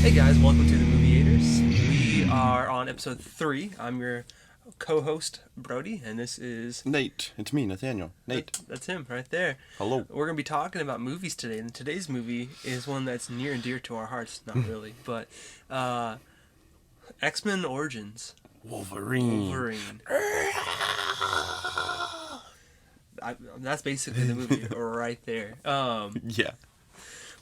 Hey guys, welcome to the MOVIEators. We are on episode 3. I'm your co-host, Brody, and this is... Nate. It's me, Nathaniel. Nate. That's him right there. Hello. We're going to be talking about movies today, and today's movie is one that's near and dear to our hearts. Not really, but X-Men Origins. Wolverine. That's basically the movie right there. Yeah.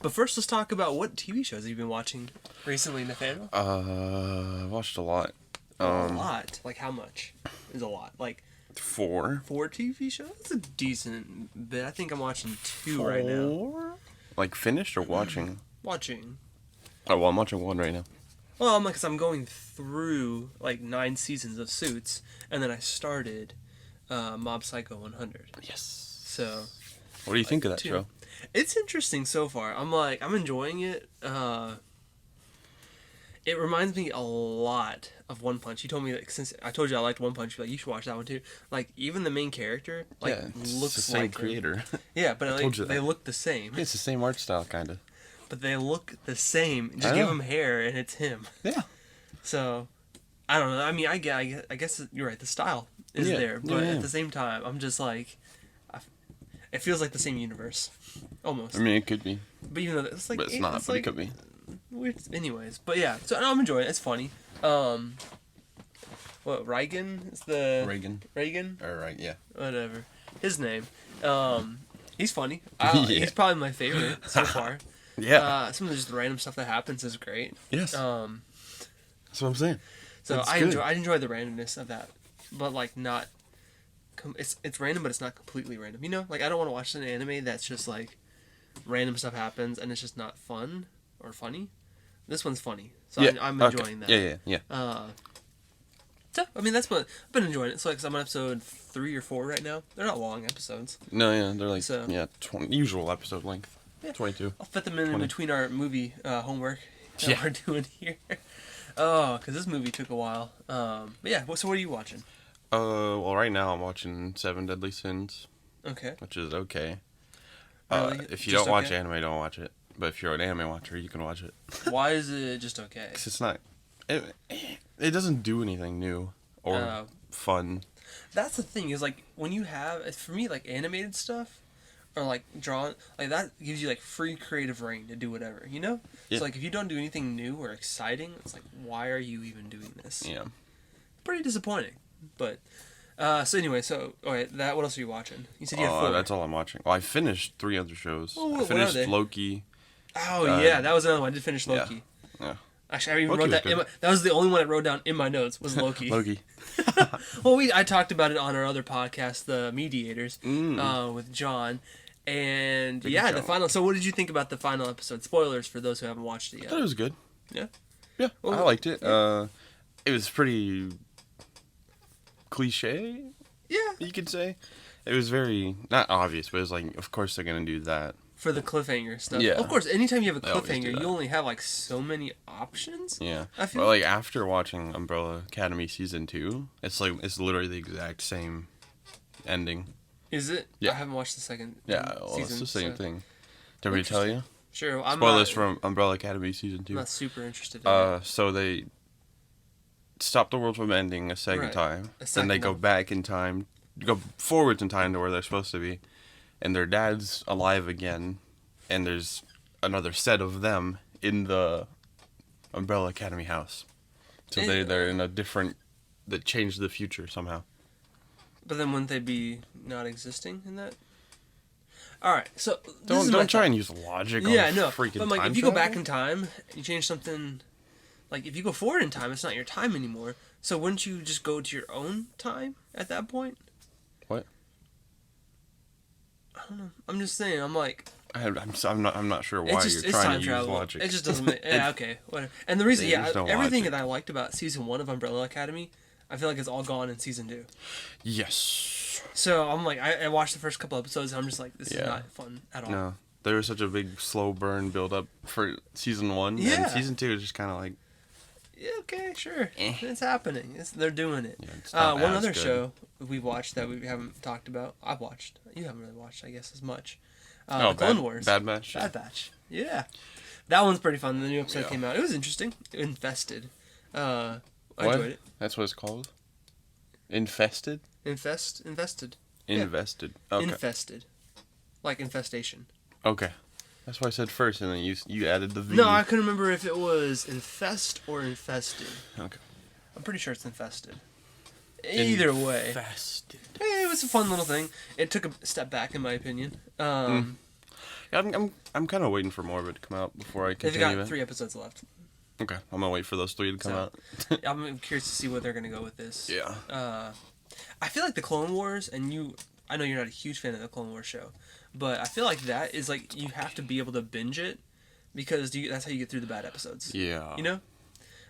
But first, let's talk about what TV shows you've been watching recently, Nathaniel. I watched a lot. A lot? Like how much is a lot? Like 4. 4 TV shows? That's a decent bit. I think I'm watching 2 right now. 4? Like finished or watching? Watching. Oh, well, I'm watching 1 right now. Well, because I'm going through like 9 seasons of Suits, and then I started Mob Psycho 100. Yes. So. What do you think of that 2. show? It's interesting so far. I'm enjoying it. It reminds me a lot of One Punch. You told me that since I told you I liked One Punch, you're like, you should watch that one too. Like even the main character, like looks the same like creator. Yeah, but told you they that. look the same. It's the same art style, kind of. But they look the same. Just I give know. him hair and it's him. Yeah. So, I don't know. I mean, I guess you're right. The style is there, but at the same time, I'm just like, it feels like the same universe, almost. I mean, it could be, But even though it's like, but it's not. But like, it could be. Weird. Anyways, but yeah. So I'm enjoying it. It's funny. What Reagan is the Reagan? All right. Yeah. Whatever. His name. He's funny. Yeah. He's probably my favorite so far. Yeah. Some of just the random stuff that happens is great. Yes. That's what I'm saying. So That's I good. enjoy the randomness of that, but like not. It's random, but it's not completely random. You know, like I don't want to watch an anime that's just like random stuff happens and it's just not fun or funny. This one's funny, so Yeah. I'm enjoying that. Yeah. So I mean that's what I've been enjoying it. So like I'm on episode 3 or 4 right now. They're not long episodes. No, yeah, they're like 20, usual episode length. Yeah. 22. I'll fit them in between our movie homework that Yeah. we're doing here. Oh, because this movie took a while. But yeah, so what are you watching? Well, right now I'm watching 7 Deadly Sins, Okay. which is okay. Really? If you Just don't watch okay? anime, don't watch it. But if you're an anime watcher, you can watch it. Why is it just okay? 'Cause it's not. It doesn't do anything new or fun. That's the thing is like when you have for me like animated stuff or like drawn like that gives you like free creative reign to do whatever, you know? Yeah. So like if you don't do anything new or exciting, it's like why are you even doing this? Yeah. Pretty disappointing. But so anyway, what else are you watching? You said you had 4. That's all I'm watching. Well, I finished 3 other shows. Oh, I what are finished they? Loki. Oh yeah, that was another one. I did finish Loki. Yeah. Actually, I even Loki wrote was that. good. That was the only one I wrote down in my notes was Loki. Loki. Well, I talked about it on our other podcast, the MOVIEators, with John, and Big the John. final. So, what did you think about the final episode? Spoilers for those who haven't watched it I yet. thought it was good. Yeah. Yeah, Well, I liked it. yeah. It was pretty cliche, Yeah. you could say. It was very not obvious, but it was like, of course they're gonna do that. For the cliffhanger stuff. Yeah. Of course, anytime you have a They always do cliffhanger, that. you only have like so many options. Yeah. I feel Well, like after watching Umbrella Academy season 2, it's literally the exact same ending. Is it? Yeah. I haven't watched the second Yeah, well, season. it's the same so- thing. Do you want me to tell you? Sure. I'm Spoilers not, from Umbrella Academy season 2. I'm not super interested in it. So they stop the world from ending a second Right. time. A Then they second go one. back in time, go forwards in time to where they're supposed to be, and their dad's alive again, and there's another set of them in the Umbrella Academy house. So they're in a different, that changed the future somehow. But then wouldn't they be not existing in that? All right, so Don't try and use logic. Yeah, on no. freaking But like, time if you go back travel. in time, you change something. Like, if you go forward in time, it's not your time anymore. So wouldn't you just go to your own time at that point? What? I don't know. I'm just saying. I'm like, I'm not sure why it's you're time trying to travel. use logic. It just doesn't make. Yeah, okay, whatever. And the reason, There's no everything logic. that I liked about season 1 of Umbrella Academy, I feel like it's all gone in season 2. Yes. So I'm like, I watched the first couple episodes, and I'm just like, this is Yeah. not fun at all. No. There was such a big slow burn build up for season 1. Yeah. And season 2 is just kind of like, Yeah, okay, sure. Eh. It's happening. They're doing it. Yeah, it's not One as other good. show we watched that we haven't talked about. I've watched. You haven't really watched, I guess, as much. oh, the Clone Wars. Bad Batch. Bad Batch. Yeah. That one's pretty fun. The new episode Yeah. came out. It was interesting. Infested. I What? enjoyed it. That's what it's called? Infested? Invested. Invested. Okay. Infested. Like infestation. Okay. That's why I said first, and then you added the V. No, I couldn't remember if it was infest or infested. Okay. I'm pretty sure it's infested. Either way. Infested. It was a fun little thing. It took a step back, in my opinion. Yeah, I'm kind of waiting for more of it to come out before I They've continue got it. 3 episodes left. Okay, I'm gonna wait for those 3 to come out. I'm curious to see where they're going to go with this. Yeah. I feel like the Clone Wars, and I know you're not a huge fan of the Clone Wars show, but I feel like that is like, you have to be able to binge it, because that's how you get through the bad episodes. Yeah. You know?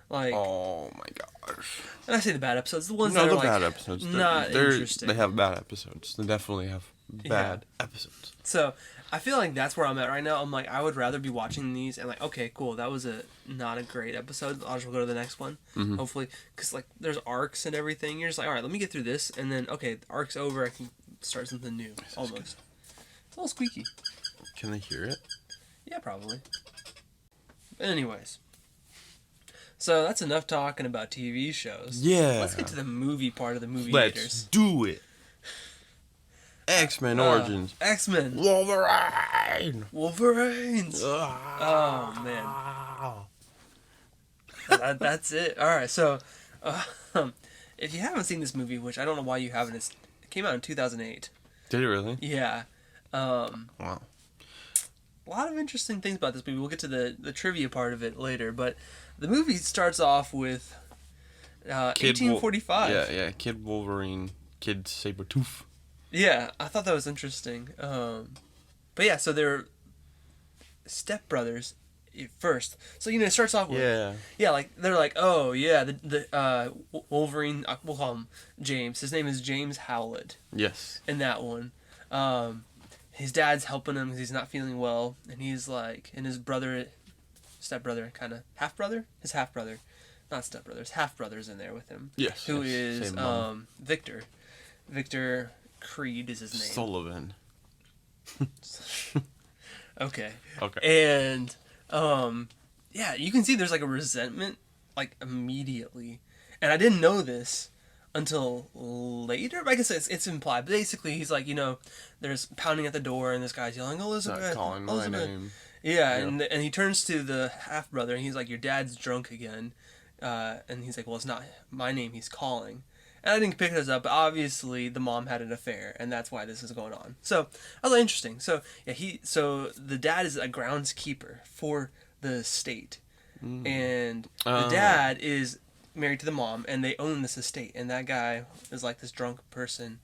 Like, Oh my gosh. and I say the bad episodes, the ones No, that the are like bad episodes. They're interesting. They have bad episodes. They definitely have bad episodes. So I feel like that's where I'm at right now. I'm like, I would rather be watching these and like, okay, cool, that was not a great episode. I'll just go to the next one, hopefully, because like there's arcs and everything. You're just like, all right, let me get through this, and then okay, the arc's over. I can start something new. Almost. It's a little squeaky. Can they hear it? Yeah, probably. But anyways, so that's enough talking about TV shows. Yeah. Let's get to the movie part of the MOVIEators. Let's do it. X-Men Origins. X-Men. Wolverine. Wolverines. Oh man. That's it. All right. So, if you haven't seen this movie, which I don't know why you haven't, it came out in 2008. Did it really? Yeah. Wow. A lot of interesting things about this movie. We'll get to the trivia part of it later, but the movie starts off with 1845. Yeah. Kid Wolverine, Kid Sabretooth. Yeah, I thought that was interesting. But yeah, so they're stepbrothers at first. So, it starts off with... Yeah, like, they're like, oh, yeah, the Wolverine, we'll call him James. His name is James Howlett. Yes. In that one. His dad's helping him because he's not feeling well. And he's like... And his stepbrother, kind of... Half-brother? His half-brother. Not stepbrother. His half-brother's in there with him. Yes. Who yes, is Victor. Victor Creed is his name. Sullivan. Okay. Okay. And, yeah, you can see there's, like, a resentment, like, immediately. And I didn't know this until later. I guess it's implied. But basically, he's like, there's pounding at the door, and this guy's yelling, Elizabeth, Calling my Elizabeth. name. Yeah, and he turns to the half-brother, and he's like, your dad's drunk again. And he's like, well, it's not my name he's calling. And I didn't pick this up, but obviously the mom had an affair, and that's why this is going on. So, that was interesting. So, yeah, so the dad is a groundskeeper for the estate. And the dad is married to the mom, and they own this estate. And that guy is like this drunk person.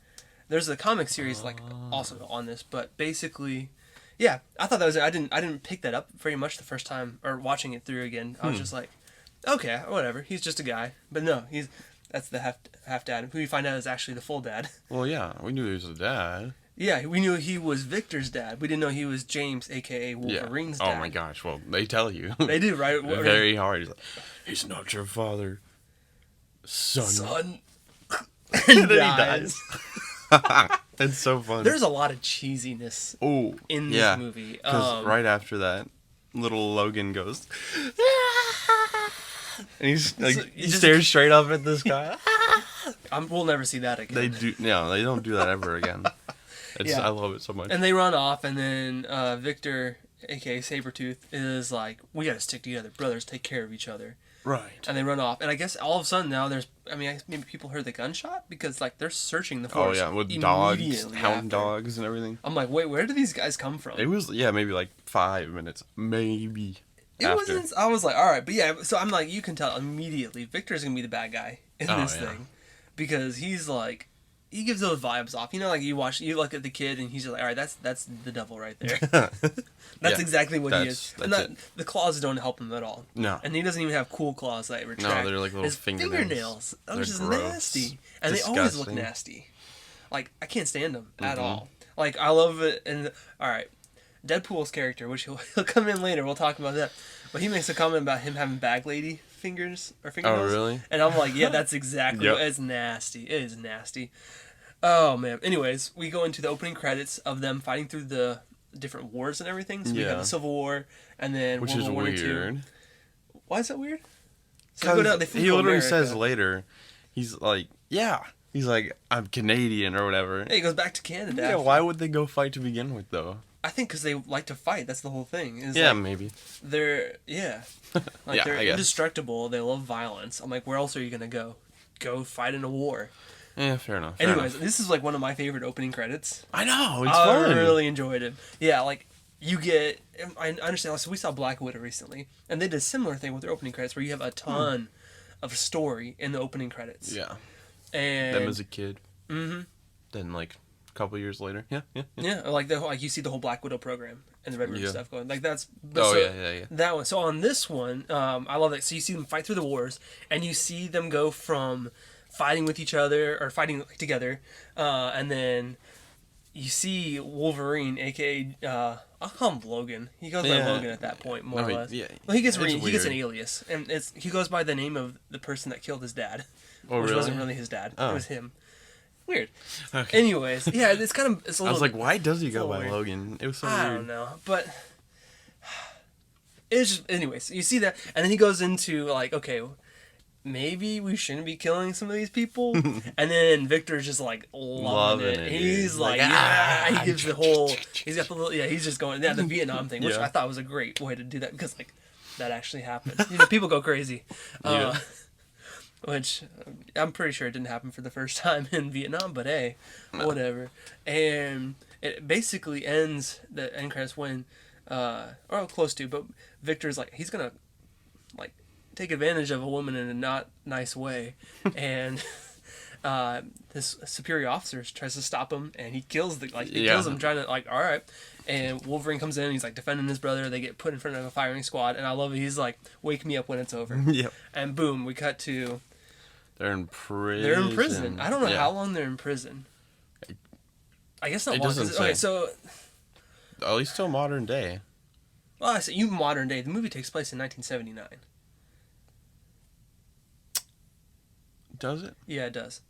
There's a comic series like also on this, but basically, yeah, I thought that was it. I didn't pick that up very much the first time, or watching it through again. I was just like, okay, whatever. He's just a guy. But no, that's the half dad, who we find out is actually the full dad. Well, yeah, we knew he was a dad. Yeah, we knew he was Victor's dad. We didn't know he was James, a.k.a. Wolverine's dad. Oh my gosh, well, they tell you. They do, right? Very hard. He's like, he's not your father, And son. then He dies. It's so fun. There's a lot of cheesiness in this movie. Because right after that, little Logan goes... And he stares straight up at the sky. We'll never see that again. They don't do that ever again. Yeah. I love it so much. And they run off, and then Victor, aka Sabretooth, is like, we gotta stick together. Brothers take care of each other. Right. And they run off. And I guess all of a sudden now maybe people heard the gunshot, because like they're searching the forest. Oh yeah, with dogs, hound dogs and everything. I'm like, wait, where do these guys come from? It was, maybe like 5 minutes. Maybe. It wasn't. I was like, all right, but yeah. So I'm like, you can tell immediately Victor's gonna be the bad guy in this thing, because he's like, he gives those vibes off. Like you look at the kid, and he's just like, all right, that's the devil right there. That's exactly what he is. And the claws don't help him at all. No. And he doesn't even have cool claws that retract. No, they're like little His fingernails. Those are just gross. nasty, and Disgusting. they always look nasty. Like, I can't stand them at all. Like, I love it. And all right. Deadpool's character, which he'll come in later, we'll talk about that. But he makes a comment about him having bag lady fingers or fingernails. Oh, really? And I'm like, yeah, that's exactly what it's nasty. It is nasty. Oh man. Anyways, we go into the opening credits of them fighting through the different wars and everything. So we Yeah. have the Civil War, and then Which World is War One and Two. weird. Why is that weird? So Because he literally America. says later, he's like, I'm Canadian or whatever. Hey, he goes back to Canada. Yeah, why would they go fight to begin with, though? I think because they like to fight. That's the whole thing. Yeah, maybe. They're Yeah, they're I guess. indestructible. They love violence. I'm like, where else are you gonna go? Go fight in a war. Yeah, fair enough. Anyways, this is like one of my favorite opening credits. I know, it's I fun. really enjoyed it. Yeah, like you get. I understand. So we saw Black Widow recently, and they did a similar thing with their opening credits, where you have a ton of story in the opening credits. Yeah. And Them as a kid. Mm-hmm. Then like a couple years later. Yeah. Yeah, like you see the whole Black Widow program and the Red Room stuff going. Like that's. Yeah. That one. So on this one, I love that. So you see them fight through the wars, and you see them go from fighting with each other or fighting together, and then you see Wolverine, aka I'll call him Logan. He goes by Logan at that point, more or less. Yeah. Well, he gets weird. an alias, and he goes by the name of the person that killed his dad, Oh, which really? wasn't really his dad. Oh. It was him. Weird. Okay. Anyways, yeah, it's kind of it's a I little. was like, why does he go by weird. Logan? It was so I weird. don't know, but it's just anyways. You see that, and then he goes into like, okay, maybe we shouldn't be killing some of these people, and then Victor's just like loving it. He's dude. like, he gives the whole. He's got the little, he's just going, the Vietnam thing, which Yeah. I thought was a great way to do that because like that actually happened. People go crazy. Yeah. Which I'm pretty sure it didn't happen for the first time in Vietnam, but hey, whatever. And it basically ends the end credits when, or close to, but Victor's like he's gonna like take advantage of a woman in a not nice way, and this superior officer tries to stop him, and he kills kills him trying to like all right. And Wolverine comes in, he's like defending his brother. They get put in front of a firing squad, and I love it. He's like, "Wake me up when it's over." Yep. And boom, we cut to. They're in prison. They're in prison. I don't know how long they're in prison. I guess not It long. doesn't Okay, say. so At least till modern day. well, I said you modern day. The movie takes place in 1979. Does it? Yeah, it does.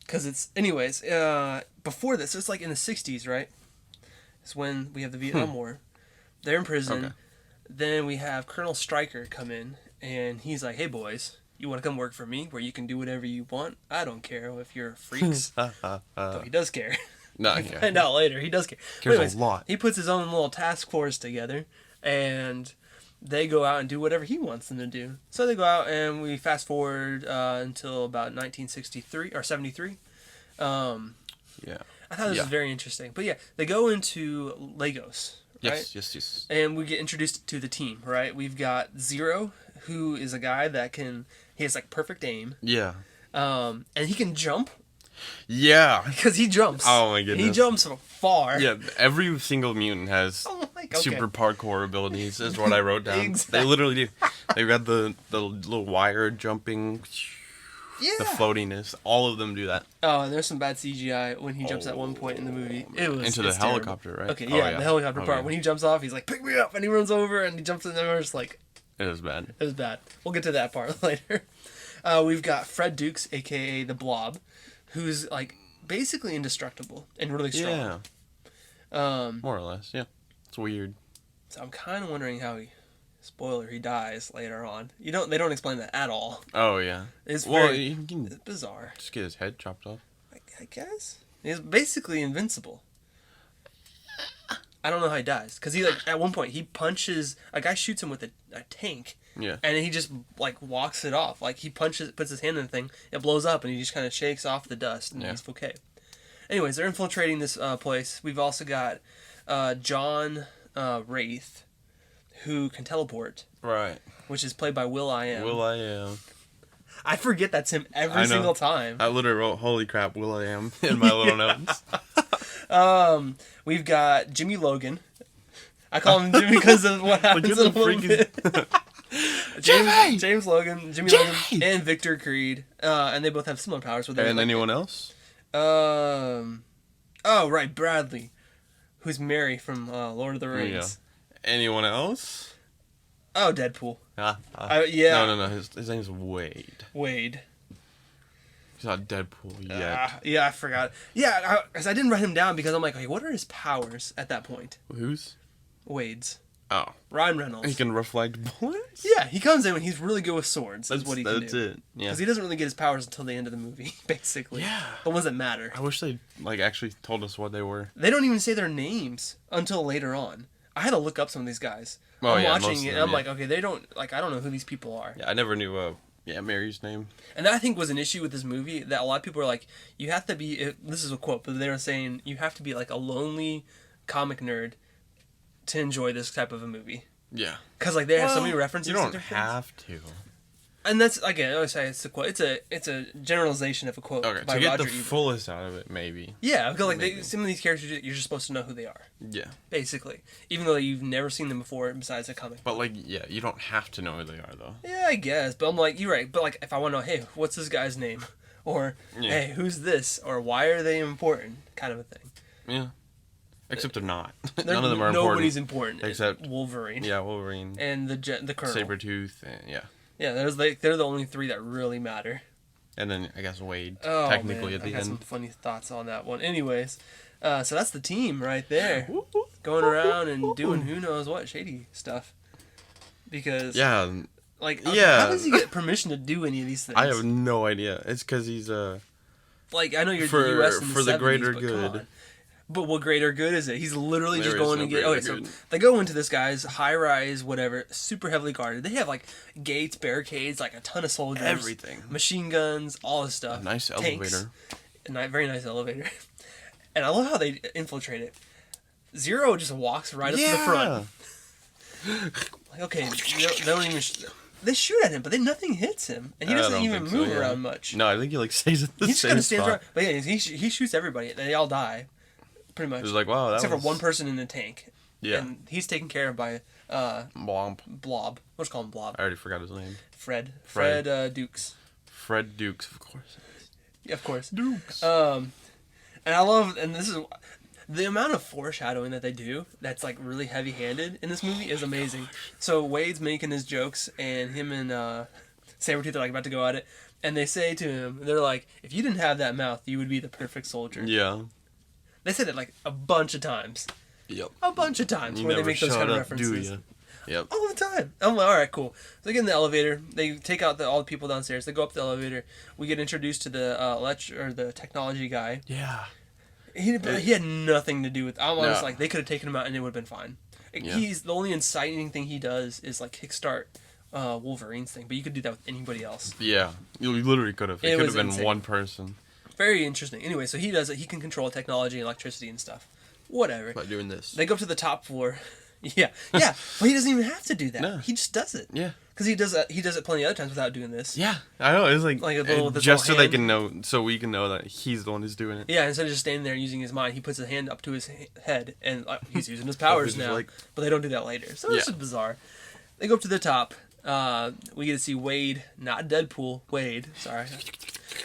Because it's anyways. Before this, it's like in the 60s, right? It's when we have the Vietnam War. They're in prison. Okay. Then we have Colonel Stryker come in, and he's like, "Hey boys, you want to come work for me, where you can do whatever you want? I don't care if you're freaks." Though he does care. No, You find out later, he does care. Cares a lot. He puts his own little task force together, and they go out and do whatever he wants them to do. So they go out, and we fast forward until about 1963 or 73. Yeah. I thought this was very interesting. But yeah, they go into Lagos, right? Yes. And we get introduced to the team, right? We've got Zero, who is a guy that he has like perfect aim. Yeah. And he can jump Yeah. because he jumps. Oh my goodness. He jumps far. Yeah, every single mutant has Like, okay. super parkour abilities, is what I wrote down. Exactly. They literally do. They've got the little wire jumping, Yeah. the floatiness. All of them do that. Oh, and there's some bad CGI when he jumps at one point in the movie. It's Into the terrible. helicopter, right? Okay, Oh, yeah, the helicopter Oh, part. yeah. When he jumps off, he's like, "Pick me up," and he runs over and he jumps in there. It's like, It was bad. it was bad. We'll get to that part later. We've got Fred Dukes, aka the Blob, who's like basically indestructible and really strong. Yeah. More or less, yeah. It's weird. So I'm kind of wondering how he dies later on. They don't explain that at all. Oh, yeah. It's You can it's bizarre. just get his head chopped off. I guess he's basically invincible. I don't know how he dies because he like at one point he punches a guy, shoots him with a tank. Yeah. And he just like walks it off. Like he puts his hand in the thing, it blows up, and he just kind of shakes off the dust, and he's okay. Anyways, they're infiltrating this place. We've also got John Wraith, who can teleport, Right. which is played by Will.i.am. Will.i.am. I forget that's him every single time. I literally wrote, "Holy crap, Will.i.am" in my little notes. We've got Jimmy Logan. I call him Jimmy because of what happens in a little bit. James Logan, Jimmy Logan, and Victor Creed, and they both have similar powers. And anyone else? Oh, right, Bradley, who's Mary from Lord of the Rings. Yeah. Anyone else? Oh, Deadpool. Yeah. Yeah. No. His name's Wade. Wade. He's not Deadpool yet. Yeah, I forgot. Yeah, I didn't write him down because I'm like, okay, what are his powers at that point? Whose? Wade's. Oh. Ryan Reynolds. He can reflect bullets? Yeah, he comes in when he's really good with swords. That's what he can do. That's it. Yeah. Because he doesn't really get his powers until the end of the movie, basically. Yeah. The ones that matter. I wish they actually told us what they were. They don't even say their names until later on. I had to look up some of these guys. Oh, I'm yeah, watching it, and I'm yeah. like, okay, they don't, like, I don't know who these people are. Yeah, I never knew, Mary's name. And that, I think, was an issue with this movie, that a lot of people are like, you have to be, this is a quote, but they were saying, you have to be, like, a lonely comic nerd to enjoy this type of a movie. Yeah. Because, like, they have so many references You to don't different have to. And that's, again, I always say it's a quote. It's a generalization of a quote Okay, by to get Roger the Ebert. fullest out of it, maybe. Yeah, because, like, Maybe. some of these characters, you're just supposed to know who they are, Yeah. basically. Even though you've never seen them before besides a comic. But, like, yeah, you don't have to know who they are, though. Yeah, I guess. But I'm like, you're right. But, like, if I want to know, hey, what's this guy's name? Or, Yeah. hey, who's this? Or why are they important? Kind of a thing. Yeah. Except they're not. None of them are Nobody's important. important. Except Wolverine. Yeah, Wolverine. And the Colonel. Sabretooth, and yeah. Yeah, they're the only three that really matter. And then, I guess, Wade, Oh, technically, man, at the I got some end. funny thoughts on that one. Anyways, so that's the team right there. Going around and doing who knows what shady stuff. Because, Yeah, like, yeah. how does he get permission to do any of these things? I have no idea. It's because he's, Like, I know you're for- the U.S. in for the the 70s, greater but good. come on. But what greater good is it? He's literally just There is going no to get... greater Okay, so good. they go into this guy's high-rise, whatever, super heavily guarded. They have, like, gates, barricades, like, a ton of soldiers. Everything. Machine guns, all this stuff. A nice Tanks. elevator. Very nice elevator. And I love how they infiltrate it. Zero just walks right up to the front. Like, okay, they don't even... They shoot at him, but then nothing hits him. And he I doesn't don't even think so, move yeah. around much. No, I think he, like, stays at the He just same kind of stands spot. around. But yeah, he shoots everybody. They all die. Pretty much. It was like, wow, that Except was... for one person in the tank. Yeah. And he's taken care of by Blomp. Blob. Let's call him Blob. I already forgot his name. Fred. Fred. Dukes. Fred Dukes, of course. Yeah, of course. Dukes. And I love, and this is, the amount of foreshadowing that they do that's like really heavy-handed in this movie is amazing. So Wade's making his jokes, and him and Sabretooth are like about to go at it, and they say to him, they're like, if you didn't have that mouth, you would be the perfect soldier. Yeah. They say that like a bunch of times. Yep. A bunch of times You where they never make those shut kind of up, do references. ya? Yep. All the time. I'm like, all right, cool. So they get in the elevator. They take out all the people downstairs. They go up the elevator. We get introduced to the the technology guy. Yeah. He had nothing to do with. I'm honest, No. like they could have taken him out and it would have been fine. Yeah. He's the only inciting thing he does is like kickstart Wolverine's thing, but you could do that with anybody else. Yeah. You literally could have. It could was have been insane. one person. Very interesting. Anyway, so he does it. He can control technology and electricity and stuff. Whatever. By doing this. They go up to the top floor. Yeah, but he doesn't even have to do that. No. He just does it. Yeah. Because he does it plenty of other times without doing this. Yeah. I know. It's like Like a little- this just so little they hand. can know, so we can know that he's the one who's doing it. Yeah, instead of just standing there using his mind, he puts his hand up to his head, and he's using his powers he's now. like- But they don't do that later, so it's Yeah. just bizarre. They go up to the top. We get to see Wade, not Deadpool. Wade, sorry.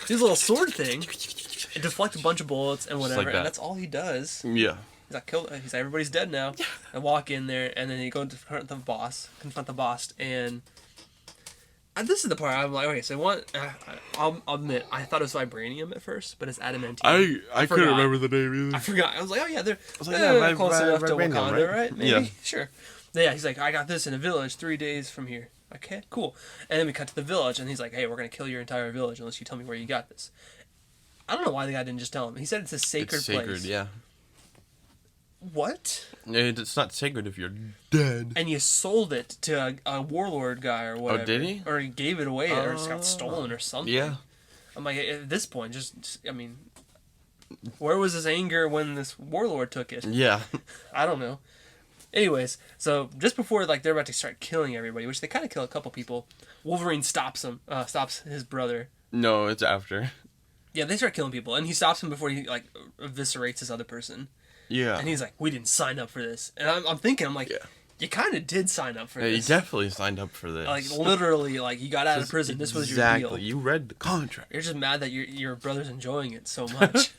His little sword thing. It deflects a bunch of bullets and whatever, like that. and that's all he does. Yeah. He's like, he's like, everybody's dead now. And walk in there, and then he go to confront the boss, and this is the part I'm like, okay, so I'll admit, I thought it was vibranium at first, but it's adamantine. I couldn't remember the name either. I forgot. I was like, oh yeah, they're like, yeah, close enough to vibranium, Wakanda, right? right? Maybe, Yeah. sure. Yeah, he's like, I got this in a village 3 days from here. Okay, cool. And then we cut to the village, and he's like, hey, we're gonna kill your entire village unless you tell me where you got this. I don't know why the guy didn't just tell him. He said it's a sacred It's sacred, place. yeah. What? It's not sacred if you're dead. And you sold it to a warlord guy or whatever. did he? Or he gave it away, or it got stolen or something. Yeah. I'm like, at this point, I mean, where was his anger when this warlord took it? Yeah. I don't know. Anyways, so just before like they're about to start killing everybody, which they kind of kill a couple people, Wolverine stops his brother. No, it's after. Yeah, they start killing people, and he stops him before he like eviscerates this other person. Yeah. And he's like, "We didn't sign up for this." And I'm thinking, I'm like, Yeah. "You kind of did sign up for Yeah, you this. definitely signed up for this. Like literally, like you got out of prison. This was your deal. Exactly. You read the contract. You're just mad that your brother's enjoying it so much."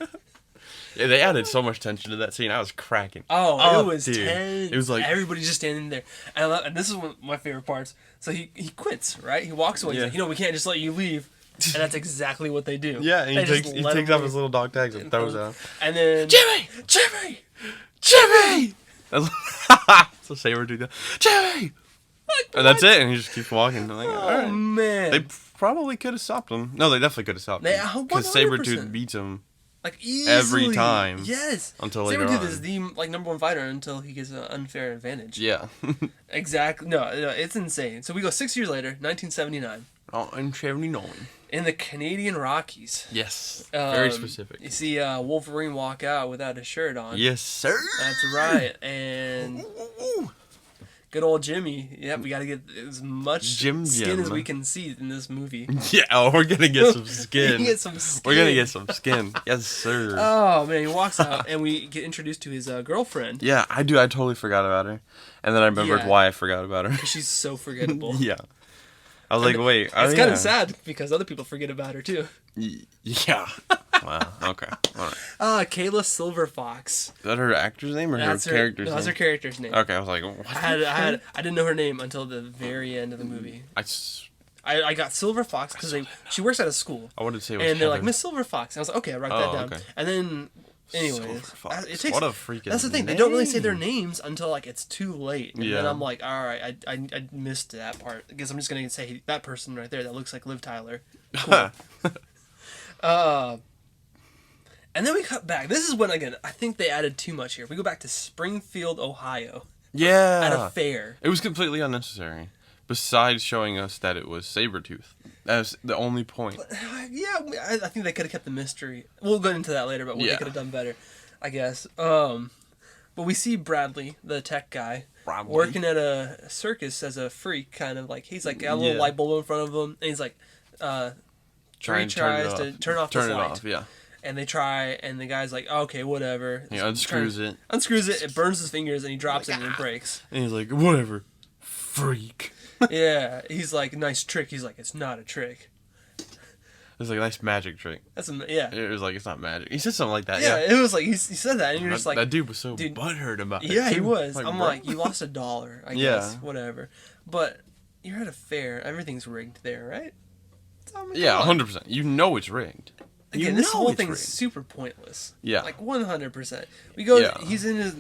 Yeah, they added so much tension to that scene. I was cracking. Oh, it was dude. tense. It was like everybody's just standing there, and this is one of my favorite parts. So he quits, right? He walks away. He's Yeah. like, we can't just let you leave. And that's exactly what they do. Yeah, and They he just takes let him off leave. his little dog tags and throws out. And then Jimmy! Jimmy! That's so Sabretooth. Jimmy! And that's it, and he just keeps walking. I'm like, all right. Man. They probably could have stopped him. No, they definitely could have stopped They- him. Because Sabretooth 100%. beats him. Like easily. Every time. Yes. Until later Sabretooth on. is the number one fighter until he gets an unfair advantage. Yeah. Exactly. No, it's insane. So we go 6 years later, 1979. Oh, and 79. In the Canadian Rockies. Yes. Very You specific. see Wolverine walk out without his shirt on. Yes, sir. That's right. And good old Jimmy. Yep, we got to get as much skin as we can see in this movie. Yeah, oh, we're going to get some skin. Get some skin. We're going to get some skin. Yes, sir. Oh, man, he walks out, and we get introduced to his girlfriend. Yeah, I do. I totally forgot about her. And then I remembered why I forgot about her. She's so forgettable. Yeah. I was like, wait. It's kind of sad because other people forget about her, too. Yeah. Wow. Okay. All right. Kayla Silverfox. Is that her actor's name or her character's name? That's her character's name. Okay, I was like, what? I didn't know her name until the very end of the movie. I got Silverfox because she works at a school. I wanted to say it was and they're like, Heather. Miss Silverfox. And I was like, okay, I write that down. Okay. And then, anyways, Silverfox. it takes. What a freaking That's the thing. name. They don't really say their names until like it's too late. And then Yeah. I'm like, all right, I missed that part. I guess I'm just gonna say that person right there that looks like Liv Tyler. Cool. And then we cut back. This is when, again, I think they added too much here. We go back to Springfield, Ohio. Yeah. At a fair. It was completely unnecessary. Besides showing us that it was Sabretooth. That was the only point. Yeah, I think they could have kept the mystery. We'll go into that later, but what they could have done better, I guess. But we see Bradley, the tech guy, working at a circus as a freak, kind of like, he's like, got a little light bulb in front of him, and he's like, tries to turn off this light. Yeah. And they try, and the guy's like, okay, whatever. He unscrews it. Unscrews it, it burns his fingers, and he drops it, and it breaks. And he's like, whatever. Freak. Yeah, he's like, nice trick. He's like, it's not a trick. It's like a nice magic trick. Yeah. It was like, it's not magic. He said something like that. Yeah, it was like, he said that, and you're just like... That dude was so butthurt about it. Yeah, he was. Like, I'm bro. like, you lost $1, I guess, whatever. But you're at a fair. Everything's rigged there, right? Yeah, 100%. You know it's rigged. Again, this whole thing's super pointless. Yeah. Like, 100%. We go, he's in his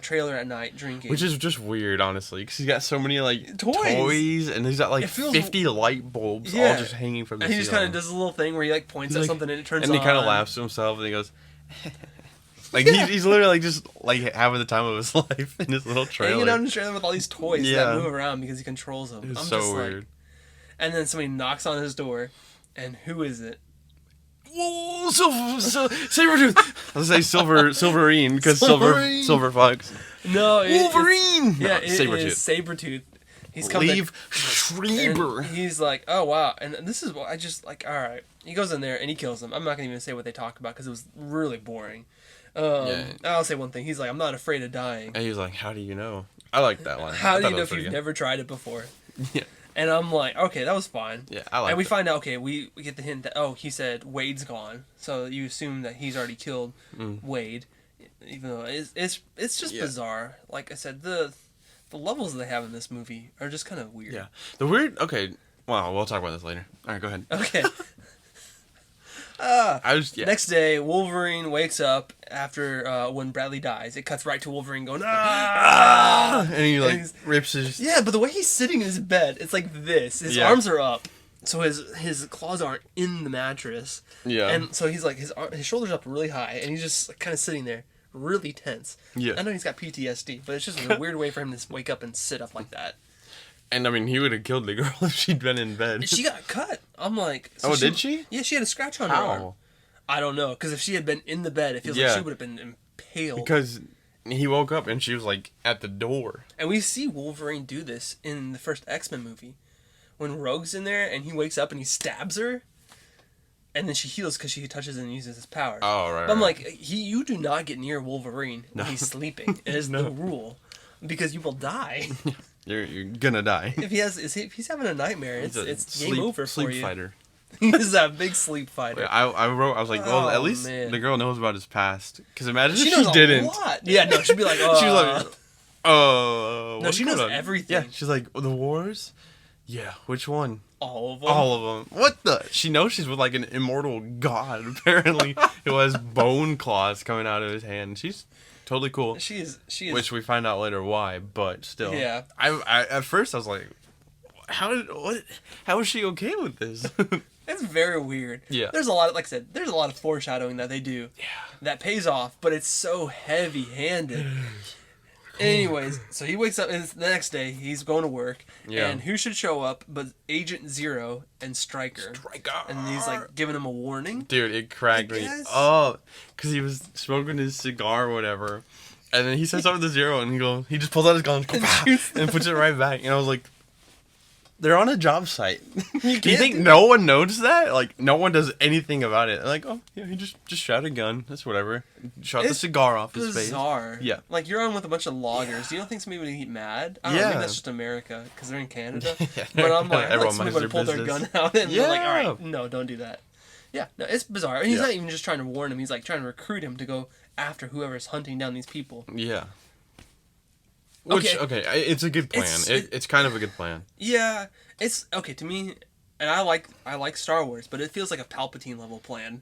trailer at night drinking. Which is just weird, honestly, because he's got so many, like, toys and he's got, like, 50 light bulbs all just hanging from the ceiling. And he just kind of does a little thing where he, like, points at something and it turns on. And he kind of laughs to himself and he goes... Like, he's literally, like, just, like, having the time of his life in his little trailer. Hanging out in his trailer with all these toys that move around because he controls them. It's I'm so just weird. Like, and then somebody knocks on his door, and who is it? Whoa, Sabretooth! I'll say Silverine, because Silver Fox. No, Wolverine! Yeah, no, it is Sabretooth. He's coming. Leave Schreiber. He's like, oh, wow. And this is what I just, like, all right. He goes in there, and he kills him. I'm not going to even say what they talk about, because it was really boring. I'll say one thing. He's like, I'm not afraid of dying. And he's like, how do you know? I like that line. How do you know if you've never tried it before? Yeah. And I'm like, okay, that was fine. Yeah, I like And we that. find out, okay, we get the hint that, oh, he said Wade's gone. So you assume that he's already killed Wade. Even though it's just bizarre. Like I said, the levels they have in this movie are just kind of weird. Yeah. The weird... Okay. Well, we'll talk about this later. All right, go ahead. Okay. Next day, Wolverine wakes up after when Bradley dies. It cuts right to Wolverine going, ah! And he, like, rips his... Yeah, but the way he's sitting in his bed, it's like this. His arms are up. So his claws aren't in the mattress. Yeah. And so he's like, his shoulders up really high, and he's just kind of sitting there, really tense. Yeah. I know he's got PTSD, but it's just a weird way for him to wake up and sit up like that. And, I mean, he would have killed the girl if she'd been in bed. She got cut. I'm like... So did she? Yeah, she had a scratch on her arm. I don't know, because if she had been in the bed, it feels like she would have been impaled. Because he woke up and she was, like, at the door. And we see Wolverine do this in the first X-Men movie. When Rogue's in there and he wakes up and he stabs her, and then she heals because she touches and uses his power. Oh, right. But I'm like, you do not get near Wolverine when he's sleeping. It is the rule. Because you will die. You're gonna die. If he's having a nightmare, it's game over for you. Sleep fighter. He's a big sleep fighter. I was like, well, at least the girl knows about his past. Because imagine if knows she didn't. A lot. Yeah, no, she'd be like, she was like, oh. No, she knows everything. Yeah, she's like, the wars? Yeah, which one? All of them. All of them. What the? She knows she's with like an immortal god, apparently, who has bone claws coming out of his hand. She's totally cool. She is. Which we find out later why, but still. Yeah. I at first I was like, how is she okay with this? It's very weird. Yeah. There's a lot of, like I said, there's a lot of foreshadowing that they do. Yeah. That pays off, but it's so heavy-handed. Anyways, so he wakes up, and the next day, he's going to work, and who should show up but Agent Zero and Stryker. And he's, like, giving him a warning. Dude, it cracked me up, because he was smoking his cigar or whatever, and then he says something to Zero, and he just pulls out his gun and puts it right back, and I was like, they're on a job site. Do you think no one noticed that? Like, no one does anything about it. Like, oh, yeah, he just shot a gun. That's whatever. Shot the cigar off his face. Bizarre. Yeah. Like, you're on with a bunch of loggers. You don't think somebody would get mad? I don't know, maybe that's just America, because they're in Canada. But I'm like, somebody would pull their gun out, and they're like, all right, no, don't do that. Yeah, no, it's bizarre. And he's not even just trying to warn him. He's, like, trying to recruit him to go after whoever's hunting down these people. Yeah. Which, okay, it's a good plan. It's kind of a good plan. Yeah, it's okay to me, and I like Star Wars, but it feels like a Palpatine level plan,